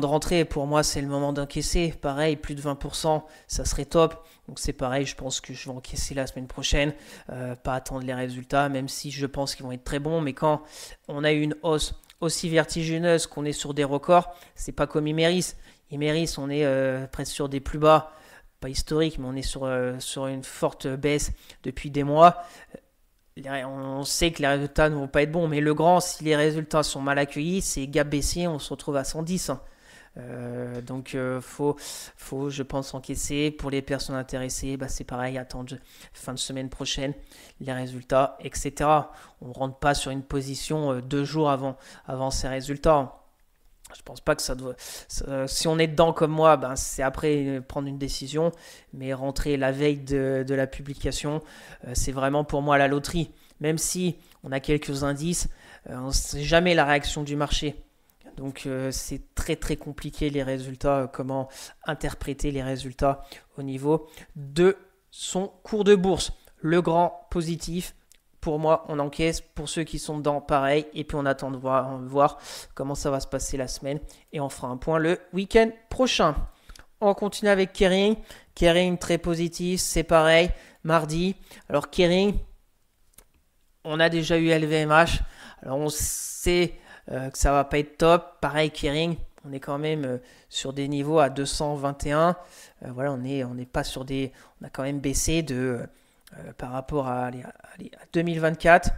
[SPEAKER 1] rentrer. Pour moi, c'est le moment d'encaisser. Pareil, plus de 20%, ça serait top. Donc c'est pareil, je pense que je vais encaisser la semaine prochaine. Pas attendre les résultats, même si je pense qu'ils vont être très bons. Mais quand on a une hausse aussi vertigineuse, qu'on est sur des records, c'est pas comme Imeris. Imeris, on est presque sur des plus bas. Pas historique, mais on est sur une forte baisse depuis des mois. On sait que les résultats ne vont pas être bons, mais le grand, si les résultats sont mal accueillis, c'est gap baissier, on se retrouve à 110. Donc, faut, je pense, encaisser. Pour les personnes intéressées, c'est pareil, attendre fin de semaine prochaine les résultats, etc. On ne rentre pas sur une position 2 jours avant ces résultats. Je pense pas que ça doit. Si on est dedans comme moi, c'est après prendre une décision. Mais rentrer la veille de la publication, c'est vraiment pour moi la loterie. Même si on a quelques indices, on ne sait jamais la réaction du marché. Donc c'est très très compliqué les résultats, comment interpréter les résultats au niveau de son cours de bourse. Le grand positif. Pour moi, on encaisse. Pour ceux qui sont dedans, pareil. Et puis on attend de voir comment ça va se passer la semaine. Et on fera un point le week-end prochain. On continue avec Kering. Kering, très positif. C'est pareil. Mardi. Alors Kering, on a déjà eu LVMH. Alors on sait que ça va pas être top. Pareil, Kering. On est quand même sur des niveaux à 221. Voilà, on n'est pas sur des... On a quand même baissé par rapport à 2024,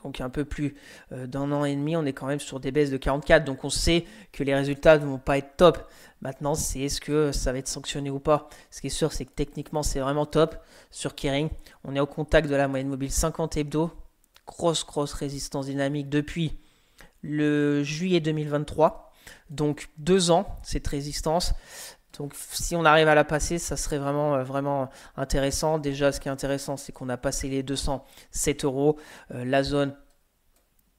[SPEAKER 1] donc un peu plus d'un an et demi, on est quand même sur des baisses de 44, donc on sait que les résultats ne vont pas être top. Maintenant, c'est est-ce que ça va être sanctionné ou pas. Ce qui est sûr, c'est que techniquement, c'est vraiment top sur Kering. On est au contact de la moyenne mobile 50 hebdo, grosse résistance dynamique depuis le juillet 2023, donc 2 ans cette résistance. Donc si on arrive à la passer, ça serait vraiment intéressant. Déjà, ce qui est intéressant, c'est qu'on a passé les 207 euros, la zone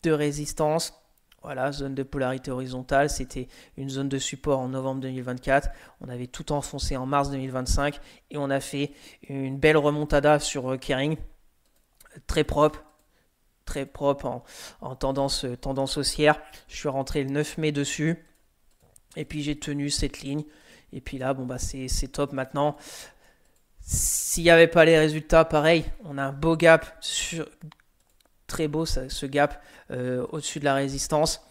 [SPEAKER 1] de résistance. Voilà, zone de polarité horizontale, c'était une zone de support en novembre 2024. On avait tout enfoncé en mars 2025 et on a fait une belle remontada sur Kering, très propre. très propre en tendance haussière. Je suis rentré le 9 mai dessus. Et puis j'ai tenu cette ligne. Et puis là, bon bah c'est top maintenant. S'il n'y avait pas les résultats, pareil, on a un beau gap, très beau ce gap au-dessus de la résistance.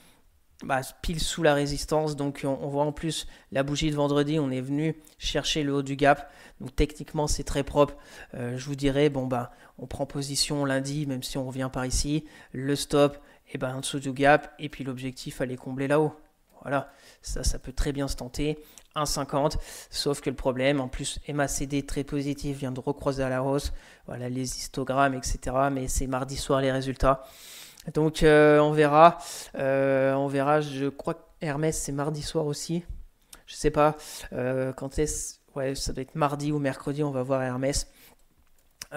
[SPEAKER 1] Bah, pile sous la résistance, donc on voit en plus la bougie de vendredi, on est venu chercher le haut du gap, donc techniquement c'est très propre. Je vous dirais, bon bah on prend position lundi, même si on revient par ici, le stop et ben en dessous du gap, et puis l'objectif aller combler là-haut. Voilà, ça peut très bien se tenter. 1,50, sauf que le problème, en plus MACD très positif, vient de recroiser à la hausse, voilà les histogrammes, etc. Mais c'est mardi soir les résultats. Donc on verra, je crois que Hermès c'est mardi soir aussi, je sais pas quand est-ce, ouais ça doit être mardi ou mercredi, on va voir Hermès.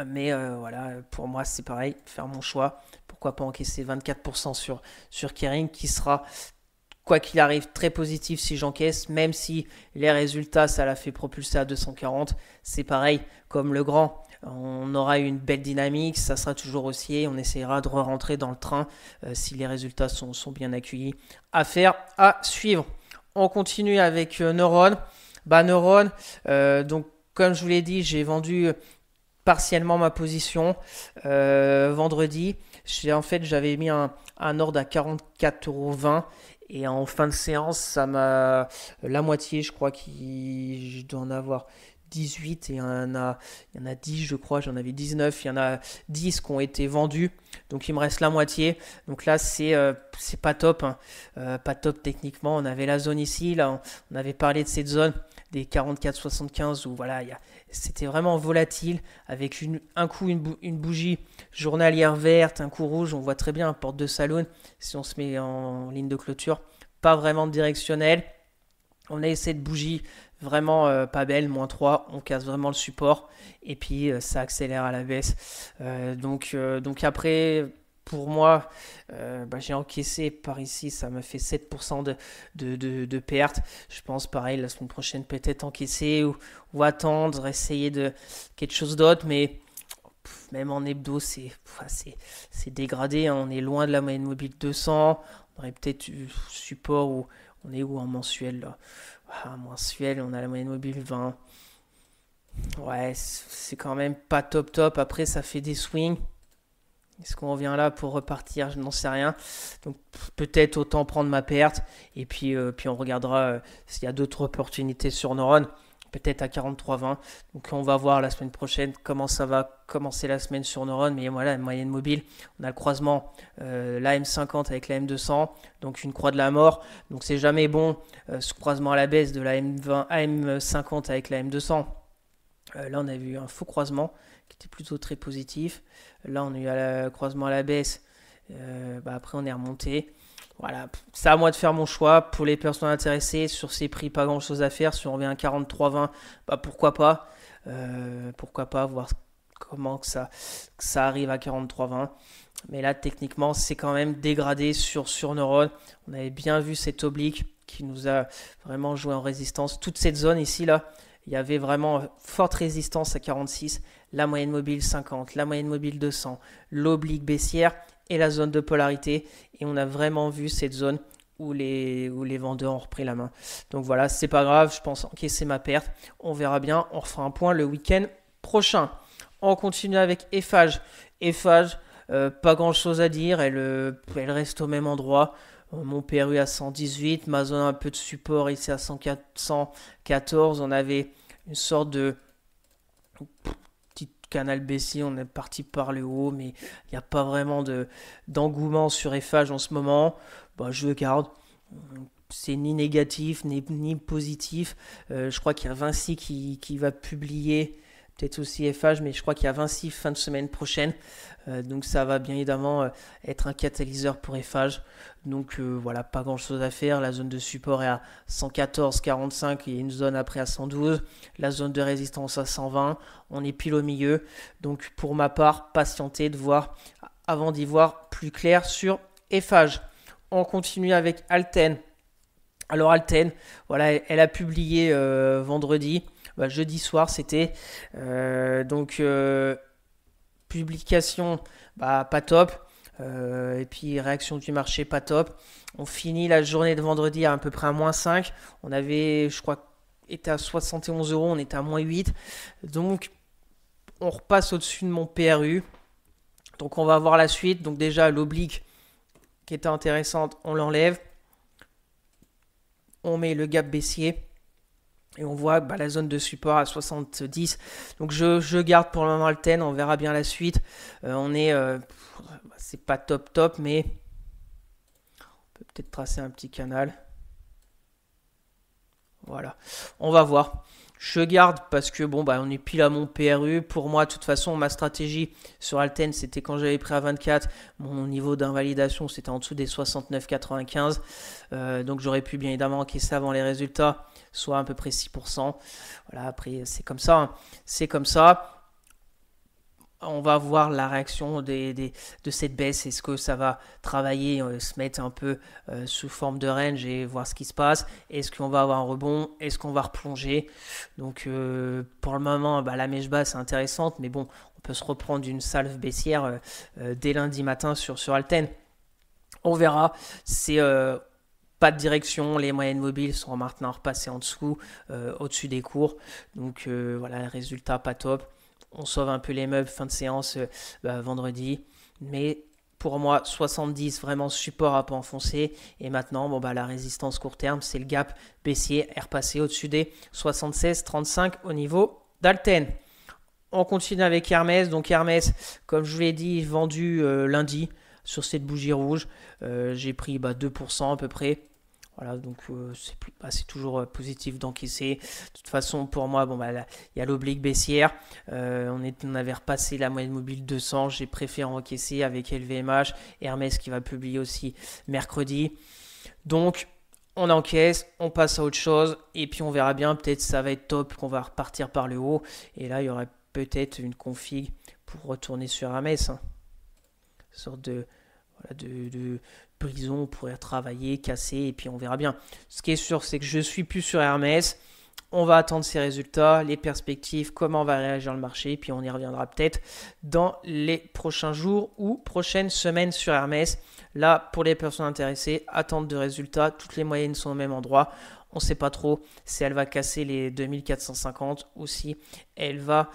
[SPEAKER 1] Mais voilà, pour moi c'est pareil, faire mon choix, pourquoi pas encaisser 24% sur Kering qui sera quoi qu'il arrive, très positif si j'encaisse, même si les résultats, ça l'a fait propulser à 240. C'est pareil, comme le grand. On aura une belle dynamique, ça sera toujours haussier. On essaiera de re-rentrer dans le train si les résultats sont bien accueillis. Affaire à suivre. On continue avec Neuron. Neuron, donc comme je vous l'ai dit, j'ai vendu partiellement ma position vendredi. J'avais mis un ordre à 44,20 € et en fin de séance, ça m'a la moitié, je crois je dois en avoir 18 et il y en a 10, je crois, j'en avais 19, il y en a 10 qui ont été vendus, donc il me reste la moitié. Donc là, c'est pas top, hein. Pas top techniquement. On avait la zone ici, là, on avait parlé de cette zone des 44,75 où voilà, c'était vraiment volatile avec un coup une bougie journalière verte, un coup rouge, on voit très bien, porte de saloon, si on se met en ligne de clôture, pas vraiment de directionnel. On a cette bougie vraiment pas belle, -3, on casse vraiment le support et puis ça accélère à la baisse. Donc après, pour moi, j'ai encaissé par ici, ça me fait 7% de perte. Je pense pareil, la semaine prochaine peut-être encaisser ou attendre, essayer de quelque chose d'autre, mais même en hebdo, c'est dégradé, hein. On est loin de la moyenne mobile 200, on aurait peut-être eu support ou on est où en mensuel là? Mensuel, on a la moyenne mobile 20. Ouais, c'est quand même pas top top. Après, ça fait des swings. Est-ce qu'on revient là pour repartir? Je n'en sais rien. Donc peut-être autant prendre ma perte. Et puis on regardera s'il y a d'autres opportunités sur Neuron. Peut-être à 43,20. Donc on va voir la semaine prochaine comment ça va commencer la semaine sur Neuron. Mais voilà, la moyenne mobile, on a le croisement, la M50 avec la M200. Donc une croix de la mort. Donc c'est jamais bon ce croisement à la baisse de la M50 avec la M200. Là on a vu un faux croisement qui était plutôt très positif. Là on a eu un croisement à la baisse. Après on est remonté. Voilà, c'est à moi de faire mon choix. Pour les personnes intéressées, sur ces prix, pas grand chose à faire. Si on revient à 43,20, pourquoi pas. Pourquoi pas voir comment que ça arrive à 43,20. Mais là, techniquement, c'est quand même dégradé sur Neuron. On avait bien vu cet oblique qui nous a vraiment joué en résistance. Toute cette zone ici, là, il y avait vraiment forte résistance à 46. La moyenne mobile 50, la moyenne mobile 200, l'oblique baissière et la zone de polarité. Et on a vraiment vu cette zone où les vendeurs ont repris la main. Donc voilà, c'est pas grave, je pense encaisser ma perte. On verra bien, on refera un point le week-end prochain. On continue avec Eiffage. Eiffage, pas grand chose à dire, elle reste au même endroit. Mon PRU à 118, ma zone a un peu de support ici à 114. On avait une sorte de petit canal baissier, on est parti par le haut, mais il n'y a pas vraiment d'engouement sur Eiffage en ce moment. Je garde. C'est ni négatif ni positif. Je crois qu'il y a Vinci qui va publier, peut-être aussi Eiffage, mais je crois qu'il y a Vinci fin de semaine prochaine. Donc ça va bien évidemment être un catalyseur pour Eiffage. Donc voilà, pas grand chose à faire. La zone de support est à 114,45. Il y a une zone après à 112. La zone de résistance à 120. On est pile au milieu. Donc pour ma part, patienter de voir avant d'y voir plus clair sur Eiffage. On continue avec Alten. Alors Alten, voilà, elle a publié vendredi. Jeudi soir c'était. Publication pas top. Et puis réaction du marché pas top. On finit la journée de vendredi à peu près à -5. On avait, je crois, été à 71 euros, on était à -8. Donc on repasse au-dessus de mon PRU. Donc on va voir la suite. Donc déjà l'oblique qui était intéressante, on l'enlève. On met le gap baissier. Et on voit la zone de support à 70. Donc je garde pour le moment le 10. On verra bien la suite. C'est pas top top, mais on peut peut-être tracer un petit canal. Voilà. On va voir. Je garde parce que on est pile à mon PRU. Pour moi, de toute façon, ma stratégie sur Alten, c'était quand j'avais pris à 24. Mon niveau d'invalidation, c'était en dessous des 69,95. Donc j'aurais pu bien évidemment encaisser avant les résultats, soit à peu près 6%. Voilà, après, c'est comme ça. Hein. C'est comme ça. On va voir la réaction de cette baisse. Est-ce que ça va travailler, se mettre un peu sous forme de range et voir ce qui se passe? Est-ce qu'on va avoir un rebond? Est-ce qu'on va replonger? Donc pour le moment, la mèche basse est intéressante, mais bon, on peut se reprendre une salve baissière dès lundi matin sur Alten. On verra. C'est pas de direction. Les moyennes mobiles sont maintenant repassées en dessous, au-dessus des cours. Donc voilà, résultat pas top. On sauve un peu les meubles fin de séance vendredi. Mais pour moi, 70 vraiment support à pas enfoncer. Et maintenant, la résistance court terme, c'est le gap baissier est repassé au-dessus des 76,35 au niveau d'Alten. On continue avec Hermès. Donc Hermès, comme je vous l'ai dit, vendu lundi sur cette bougie rouge. J'ai pris 2% à peu près. Voilà, donc c'est toujours positif d'encaisser. De toute façon, pour moi, il y a l'oblique baissière. On avait repassé la moyenne mobile 200. J'ai préféré encaisser avec LVMH. Hermès qui va publier aussi mercredi. Donc, on encaisse, on passe à autre chose. Et puis, on verra bien. Peut-être ça va être top, qu'on va repartir par le haut. Et là, il y aurait peut-être une config pour retourner sur Hermès. Hein. Une sorte de prison, on pourrait travailler, casser, et puis on verra bien. Ce qui est sûr, c'est que je suis plus sur Hermès. On va attendre ses résultats, les perspectives, comment va réagir le marché, et puis on y reviendra peut-être dans les prochains jours ou prochaines semaines sur Hermès. Là, pour les personnes intéressées, attente de résultats, toutes les moyennes sont au même endroit. On ne sait pas trop si elle va casser les 2450 ou si elle va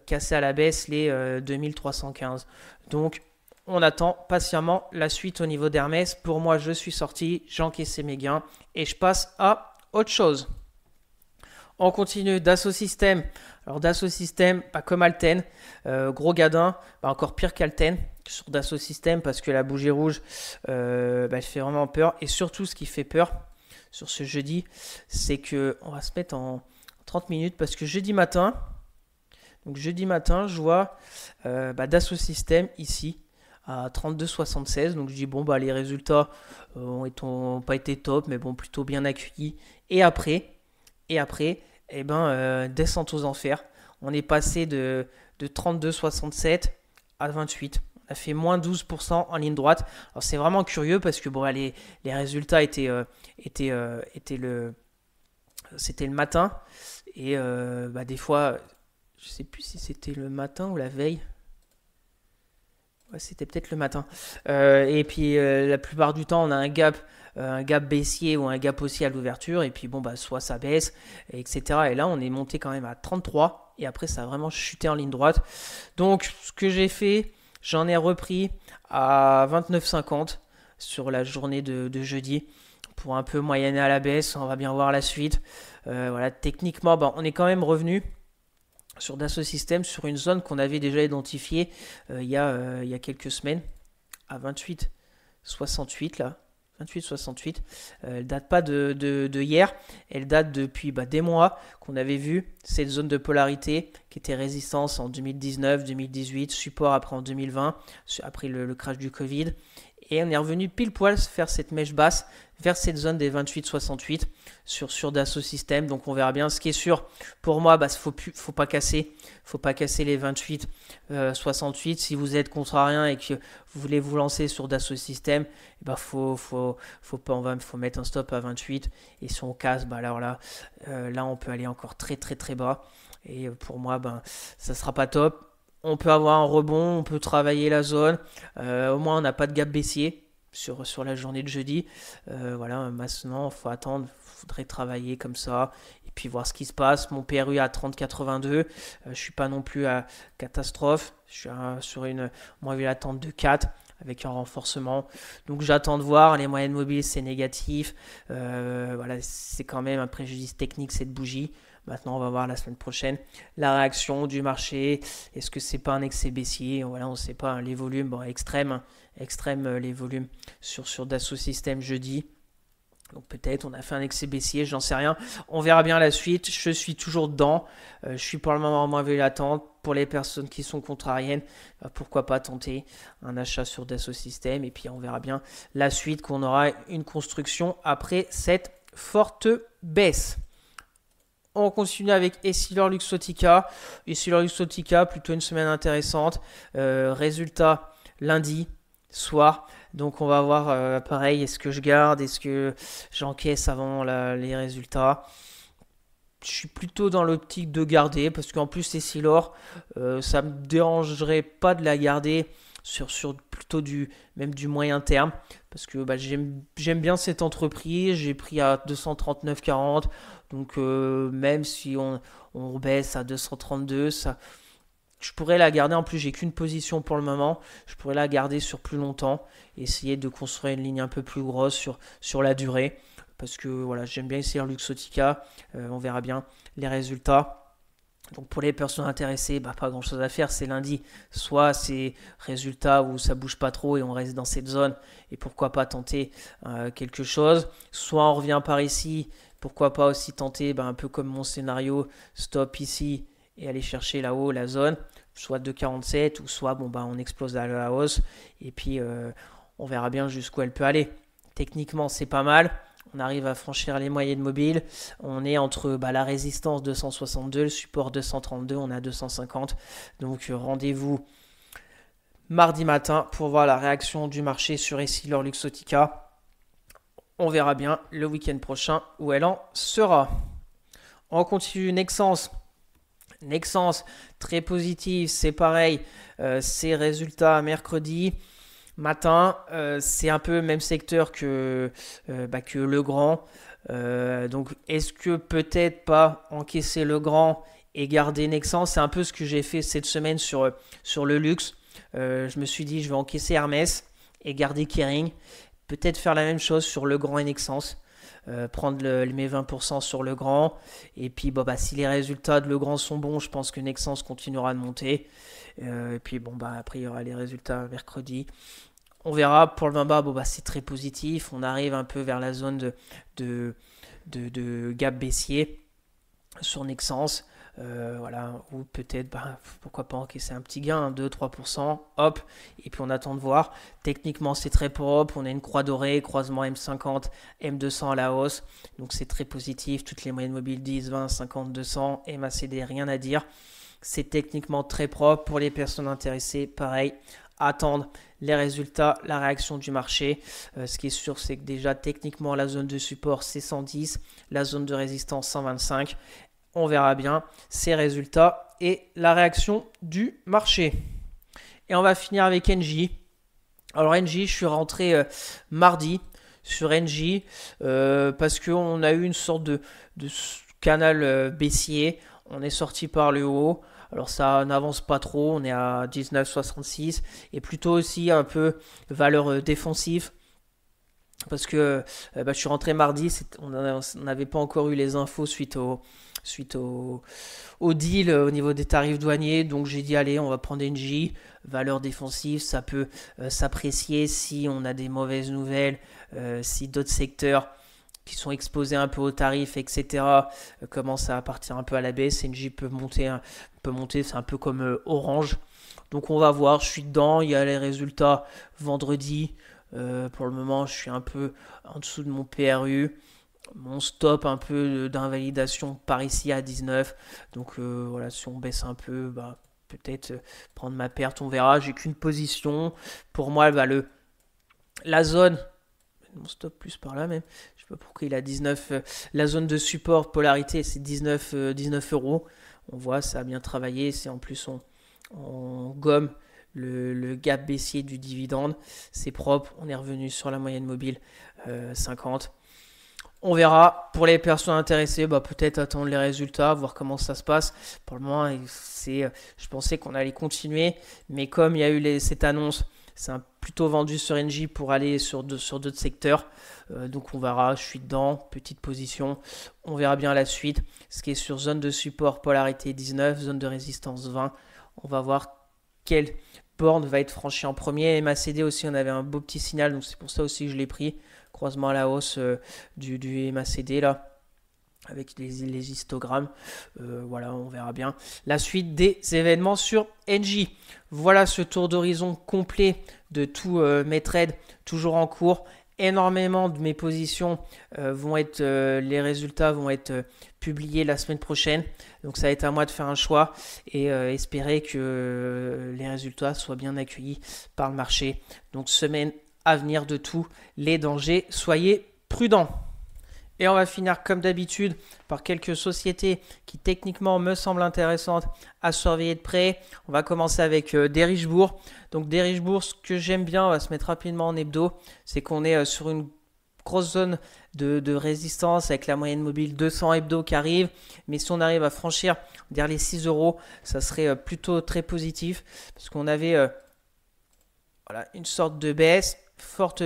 [SPEAKER 1] casser à la baisse les 2315. Donc, on attend patiemment la suite au niveau d'Hermès. Pour moi, je suis sorti, j'ai encaissé mes gains et je passe à autre chose. On continue Dassault Systèmes. Alors Dassault Systèmes, pas comme Alten, gros gadin, encore pire qu'Alten sur Dassault Systèmes parce que la bougie rouge, elle fait vraiment peur. Et surtout, ce qui fait peur sur ce jeudi, c'est que on va se mettre en 30 minutes parce que jeudi matin, je vois Dassault Systèmes ici à 32,76. Donc je dis les résultats n'ont pas été top, mais plutôt bien accueillis. Et après, descente aux enfers. On est passé de 32,67 à 28. On a fait moins 12% en ligne droite. Alors c'est vraiment curieux parce que les résultats c'était le matin. Et des fois, je ne sais plus si c'était le matin ou la veille. Ouais, c'était peut-être le matin. Et puis la plupart du temps, on a un gap baissier ou un gap haussier à l'ouverture. Et puis soit ça baisse, etc. Et là, on est monté quand même à 33. Et après, ça a vraiment chuté en ligne droite. Donc, ce que j'ai fait, j'en ai repris à 29,50 sur la journée de jeudi pour un peu moyenner à la baisse. On va bien voir la suite. Voilà, techniquement, on est quand même revenu sur Dassault Systèmes, sur une zone qu'on avait déjà identifiée il y a quelques semaines, à 28,68 là. 28,68. Elle date pas de hier, elle date depuis des mois qu'on avait vu cette zone de polarité qui était résistance en 2019, 2018, support après en 2020, après le crash du Covid. Et on est revenu pile poil faire cette mèche basse vers cette zone des 28,68 sur Dassault Systèmes. Donc on verra bien. Ce qui est sûr pour moi, faut pas casser les 28,68. Si vous êtes contrariant et que vous voulez vous lancer sur Dassault Systèmes, faut mettre un stop à 28. Et si on casse, alors là on peut aller encore très très très bas. Et pour moi, ça sera pas top. On peut avoir un rebond, on peut travailler la zone. Au moins, on n'a pas de gap baissier sur la journée de jeudi. Voilà, maintenant, il faut attendre. Il faudrait travailler comme ça et puis voir ce qui se passe. Mon PRU à 30,82. Je ne suis pas non plus à catastrophe. Je suis sur une moyenne attente de 4 avec un renforcement. Donc j'attends de voir. Les moyennes mobiles, c'est négatif. Voilà, c'est quand même un préjudice technique cette bougie. Maintenant, on va voir la semaine prochaine la réaction du marché. Est-ce que c'est pas un excès baissier? Voilà, on ne sait pas. Hein, les volumes, bon, extrêmes les volumes sur Dassault Systèmes jeudi. Donc peut-être on a fait un excès baissier, j'en sais rien. On verra bien la suite. Je suis toujours dedans. Je suis pour le moment en moins l'attente. Pour les personnes qui sont contrariennes, pourquoi pas tenter un achat sur Dassault Systèmes. Et puis on verra bien la suite qu'on aura une construction après cette forte baisse. On continue avec Essilor-Luxottica. Essilor-Luxottica, plutôt une semaine intéressante. Résultat lundi soir. Donc on va voir pareil, est-ce que je garde, est-ce que j'encaisse avant les résultats. Je suis plutôt dans l'optique de garder parce qu'en plus Essilor, ça me dérangerait pas de la garder sur plutôt même du moyen terme parce que j'aime bien cette entreprise. J'ai pris à 239,40, donc même si on baisse à 232, je pourrais la garder. En plus, j'ai qu'une position pour le moment. Je pourrais la garder sur plus longtemps. Essayer de construire une ligne un peu plus grosse sur la durée. Parce que voilà, j'aime bien essayer Luxottica. On verra bien les résultats. Donc pour les personnes intéressées, pas grand chose à faire. C'est lundi. Soit c'est résultats où ça bouge pas trop et on reste dans cette zone. Et pourquoi pas tenter quelque chose. Soit on revient par ici. Pourquoi pas aussi tenter, un peu comme mon scénario, stop ici et aller chercher là-haut la zone, soit 2,47 ou soit on explose à la hausse et puis on verra bien jusqu'où elle peut aller. Techniquement, c'est pas mal. On arrive à franchir les moyennes mobiles. On est entre la résistance 262, le support 232, on a 250. Donc rendez-vous mardi matin pour voir la réaction du marché sur Essilor-Luxottica. On verra bien le week-end prochain où elle en sera. On continue Nexans, très positif, c'est pareil. Ses résultats mercredi matin, c'est un peu le même secteur que Legrand. Donc, est-ce que peut-être pas encaisser Legrand et garder Nexans? C'est un peu ce que j'ai fait cette semaine sur le luxe. Je me suis dit, je vais encaisser Hermès et garder Kering. Peut-être faire la même chose sur Legrand et Nexans. Prendre mes 20% sur Legrand. Et puis, si les résultats de Legrand sont bons, je pense que Nexans continuera de monter. Et puis, après, il y aura les résultats mercredi. On verra. Pour le 20 bas, c'est très positif. On arrive un peu vers la zone de gap baissier sur Nexans. Voilà, ou peut-être, pourquoi pas encaisser un petit gain, 2-3%, hop, et puis on attend de voir. Techniquement, c'est très propre, on a une croix dorée, croisement M50, M200 à la hausse, donc c'est très positif. Toutes les moyennes mobiles 10, 20, 50, 200, MACD, rien à dire. C'est techniquement très propre. Pour les personnes intéressées, pareil, attendre les résultats, la réaction du marché. Ce qui est sûr, c'est que déjà, techniquement, la zone de support, c'est 110, la zone de résistance, 125. On verra bien ces résultats et la réaction du marché. Et on va finir avec Engie. Alors Engie, je suis rentré mardi sur Engie parce qu'on a eu une sorte de canal baissier. On est sorti par le haut. Alors ça n'avance pas trop, on est à 19,66 et plutôt aussi un peu valeur défensive. Parce que je suis rentré mardi, on n'avait pas encore eu les infos suite au deal au niveau des tarifs douaniers. Donc j'ai dit allez, on va prendre Engie, valeur défensive, ça peut s'apprécier si on a des mauvaises nouvelles, si d'autres secteurs qui sont exposés un peu aux tarifs, etc., commencent à partir un peu à la baisse. Engie peut monter, c'est un peu comme Orange. Donc on va voir, je suis dedans, il y a les résultats vendredi. Pour le moment, je suis un peu en dessous de mon PRU. Mon stop un peu d'invalidation par ici à 19. Donc voilà, si on baisse un peu, peut-être prendre ma perte, on verra. J'ai qu'une position. Pour moi, la zone, mon stop plus par là même. Je sais pas pourquoi il a 19. La zone de support polarité, c'est 19 euros. On voit, ça a bien travaillé. C'est en plus On gomme le gap baissier du dividende. C'est propre. On est revenu sur la moyenne mobile 50. On verra. Pour les personnes intéressées, peut-être attendre les résultats, voir comment ça se passe. Pour le moment, je pensais qu'on allait continuer. Mais comme il y a eu cette annonce, c'est plutôt vendu sur NJ pour aller sur d'autres secteurs. Donc on verra, je suis dedans, petite position. On verra bien la suite. Ce qui est sur zone de support, polarité 19, zone de résistance 20. On va voir quelle borne va être franchie en premier. MACD aussi, on avait un beau petit signal, donc c'est pour ça aussi que je l'ai pris. Croisement à la hausse du MACD là, avec les histogrammes. Voilà, on verra bien la suite des événements sur NJ. Voilà ce tour d'horizon complet de tous mes trades toujours en cours. Énormément de mes positions les résultats vont être publiés la semaine prochaine. Donc ça va être à moi de faire un choix et espérer que les résultats soient bien accueillis par le marché. Donc semaine à venir de tous les dangers, soyez prudents. Et on va finir comme d'habitude par quelques sociétés qui techniquement me semblent intéressantes à surveiller de près. On va commencer avec Derichebourg. Donc Derichebourg, ce que j'aime bien, on va se mettre rapidement en hebdo, c'est qu'on est sur une grosse zone de résistance avec la moyenne mobile 200 hebdo qui arrive. Mais si on arrive à franchir derrière les 6 euros, ça serait plutôt très positif parce qu'on avait une sorte de baisse, forte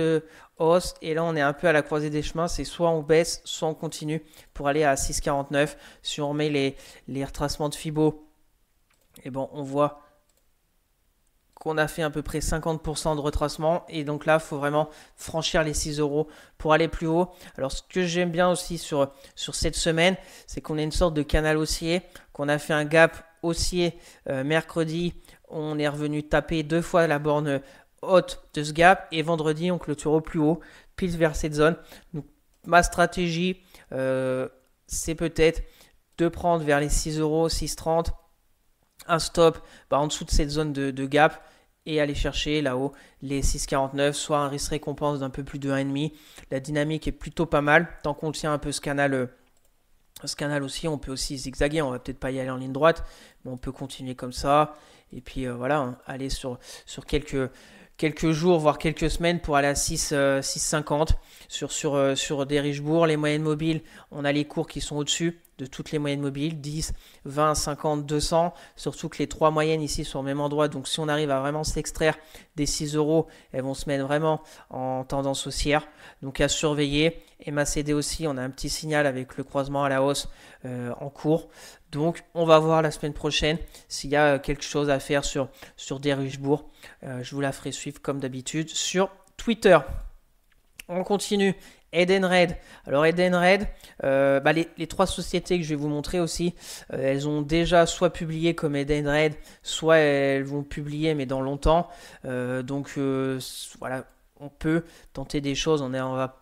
[SPEAKER 1] hausse, et là on est un peu à la croisée des chemins, c'est soit on baisse, soit on continue pour aller à 6,49. Si on remet les retracements de Fibo, et on voit qu'on a fait à peu près 50% de retracement, et donc là il faut vraiment franchir les 6 euros pour aller plus haut. Alors ce que j'aime bien aussi sur cette semaine, c'est qu'on a une sorte de canal haussier, qu'on a fait un gap haussier mercredi, on est revenu taper 2 fois la borne haute de ce gap, et vendredi on clôture au plus haut, pile vers cette zone. Donc ma stratégie c'est peut-être de prendre vers les 6 euros, 6,30, un stop en dessous de cette zone de gap et aller chercher là-haut les 6,49, soit un risque récompense d'un peu plus de 1,5. La dynamique est plutôt pas mal tant qu'on tient un peu ce canal aussi. On peut aussi zigzaguer, on va peut-être pas y aller en ligne droite, mais on peut continuer comme ça et puis aller sur quelques jours, voire quelques semaines pour aller à 6,50 sur Derichebourg. Les moyennes mobiles, on a les cours qui sont au-dessus de toutes les moyennes mobiles, 10, 20, 50, 200, surtout que les trois moyennes ici sont au même endroit. Donc si on arrive à vraiment s'extraire des 6 euros, elles vont se mettre vraiment en tendance haussière. Donc à surveiller. MACD aussi, on a un petit signal avec le croisement à la hausse en cours. Donc on va voir la semaine prochaine s'il y a quelque chose à faire sur Derichebourg. Je vous la ferai suivre comme d'habitude sur Twitter. On continue. Edenred. Alors Edenred, les trois sociétés que je vais vous montrer aussi, elles ont déjà soit publié comme Edenred, soit elles vont publier mais dans longtemps. Voilà, on peut tenter des choses.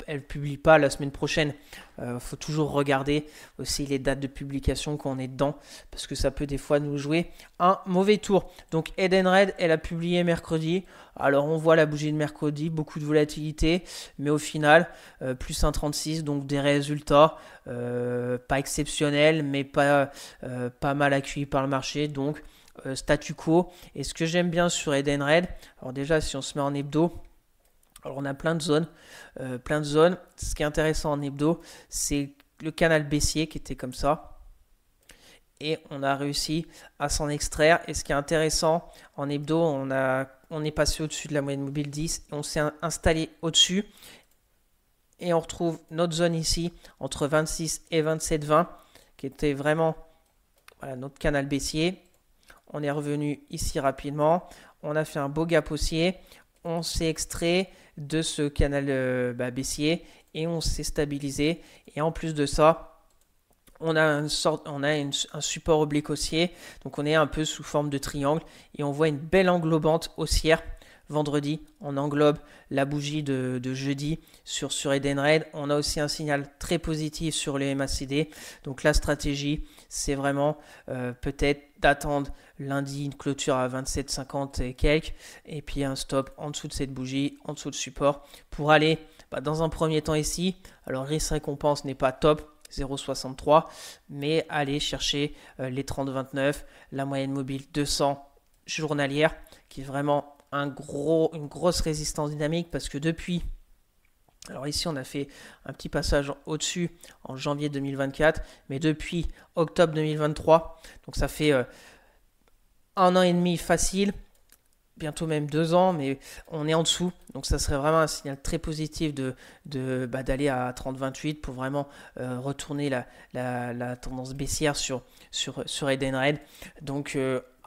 [SPEAKER 1] Elle ne publie pas la semaine prochaine. Faut toujours regarder aussi les dates de publication quand on est dedans, parce que ça peut des fois nous jouer un mauvais tour. Donc Edenred, elle a publié mercredi. Alors on voit la bougie de mercredi, beaucoup de volatilité, mais au final, plus 1,36, donc des résultats pas exceptionnels, mais pas mal accueillis par le marché. Donc statu quo. Et ce que j'aime bien sur Edenred, alors déjà si on se met en hebdo, alors on a plein de zones. Ce qui est intéressant en hebdo, c'est le canal baissier qui était comme ça. Et on a réussi à s'en extraire. Et ce qui est intéressant en hebdo, on est passé au-dessus de la moyenne mobile 10. On s'est installé au-dessus. Et on retrouve notre zone ici entre 26 et 27,20 qui était vraiment notre canal baissier. On est revenu ici rapidement. On a fait un beau gap haussier. On s'est extrait de ce canal baissier et on s'est stabilisé. Et en plus de ça, on a un support oblique haussier. Donc on est un peu sous forme de triangle et on voit une belle englobante haussière. Vendredi, on englobe la bougie de jeudi sur Edenred. On a aussi un signal très positif sur les MACD. Donc la stratégie, c'est vraiment peut-être d'attendre lundi une clôture à 27,50 et quelques. Et puis un stop en dessous de cette bougie, en dessous de support. Pour aller dans un premier temps ici. Alors risque récompense n'est pas top. 0,63. Mais aller chercher les 30,29. La moyenne mobile 200. journalière qui est vraiment une grosse résistance dynamique parce que depuis, alors ici on a fait un petit passage au-dessus en janvier 2024, mais depuis octobre 2023, donc ça fait 1 an et demi facile, bientôt même 2 ans, mais on est en dessous. Donc ça serait vraiment un signal très positif d'aller à 30-28 pour vraiment retourner la tendance baissière sur Edenred. Donc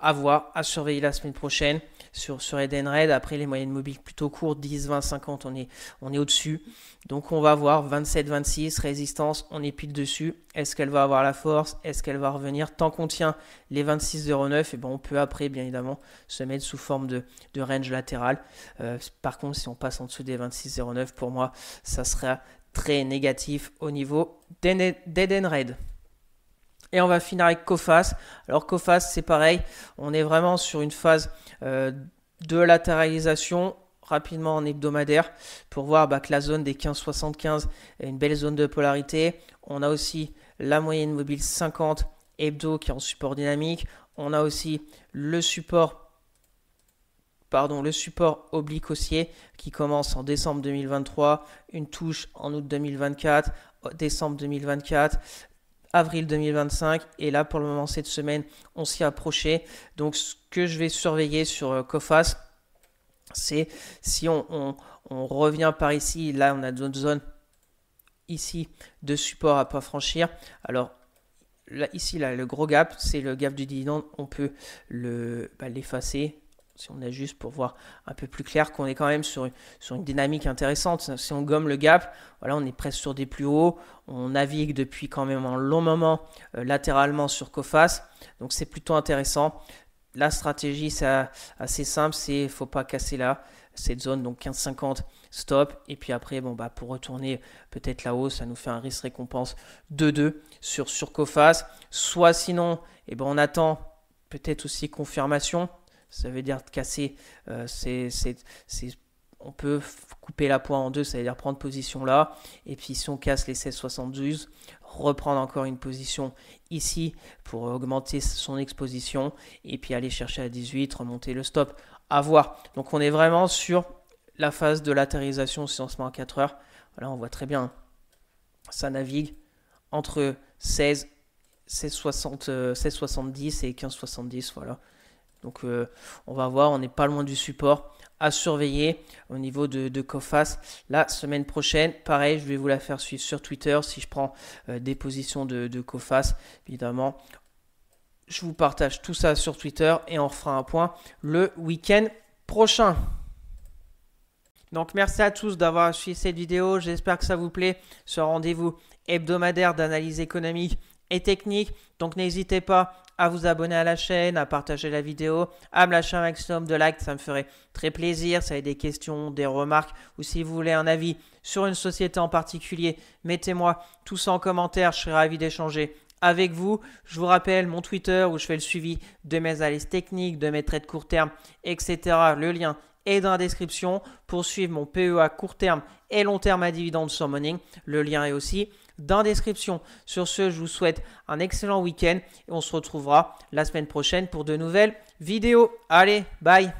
[SPEAKER 1] à voir, à surveiller la semaine prochaine sur Edenred. Après les moyennes mobiles plutôt courtes, 10, 20, 50, on est au-dessus. Donc on va voir 27, 26, résistance, on est pile dessus. Est-ce qu'elle va avoir la force? Est-ce qu'elle va revenir? Tant qu'on tient les 26,09, et ben on peut après bien évidemment se mettre sous forme de range latéral. Par contre, si on passe en dessous des 26,09, pour moi, ça sera très négatif au niveau d'Edenred. Et on va finir avec Coface. Alors Coface, c'est pareil, on est vraiment sur une phase de latéralisation rapidement en hebdomadaire pour voir que la zone des 15,75 est une belle zone de polarité. On a aussi la moyenne mobile 50 hebdo qui est en support dynamique. On a aussi le support oblique haussier qui commence en décembre 2023, une touche en août 2024, décembre 2024, avril 2025, et là pour le moment cette semaine on s'y approchait. Donc ce que je vais surveiller sur Coface, c'est si on revient par ici, là on a d'autres zones ici de support à pas franchir. Alors là, ici là, le gros gap, c'est le gap du dividende, on peut l'effacer. Si on ajuste pour voir un peu plus clair qu'on est quand même sur une dynamique intéressante. Si on gomme le gap, voilà, on est presque sur des plus hauts. On navigue depuis quand même un long moment latéralement sur Coface. Donc c'est plutôt intéressant. La stratégie, c'est assez simple. Il ne faut pas casser là cette zone, donc 15,50 stop. Et puis après, pour retourner peut-être là-haut, ça nous fait un risque récompense 2,2 sur Coface. Soit sinon, on attend peut-être aussi confirmation. Ça veut dire casser, on peut couper la poire en deux, ça veut dire prendre position là. Et puis si on casse les 16,72, reprendre encore une position ici pour augmenter son exposition. Et puis aller chercher à 18, remonter le stop, à voir. Donc on est vraiment sur la phase de latérisation si on se met en 4 heures. Voilà, on voit très bien, ça navigue entre 16,70 et 15,70, voilà. Donc on va voir, on n'est pas loin du support à surveiller au niveau de Coface. La semaine prochaine, pareil, je vais vous la faire suivre sur Twitter. Si je prends des positions de Coface, évidemment, je vous partage tout ça sur Twitter et on refera un point le week-end prochain. Donc merci à tous d'avoir suivi cette vidéo. J'espère que ça vous plaît, ce rendez-vous hebdomadaire d'analyse économique et technique. Donc n'hésitez pas à vous abonner à la chaîne, à partager la vidéo, à me lâcher un maximum de likes, ça me ferait très plaisir. Si vous avez des questions, des remarques ou si vous voulez un avis sur une société en particulier, mettez-moi tout ça en commentaire, je serai ravi d'échanger avec vous. Je vous rappelle mon Twitter où je fais le suivi de mes analyses techniques, de mes trades court terme, etc. Le lien est dans la description pour suivre mon PEA court terme et long terme à dividende sur Morning. Le lien est aussi dans la description. Sur ce, je vous souhaite un excellent week-end et on se retrouvera la semaine prochaine pour de nouvelles vidéos. Allez, bye!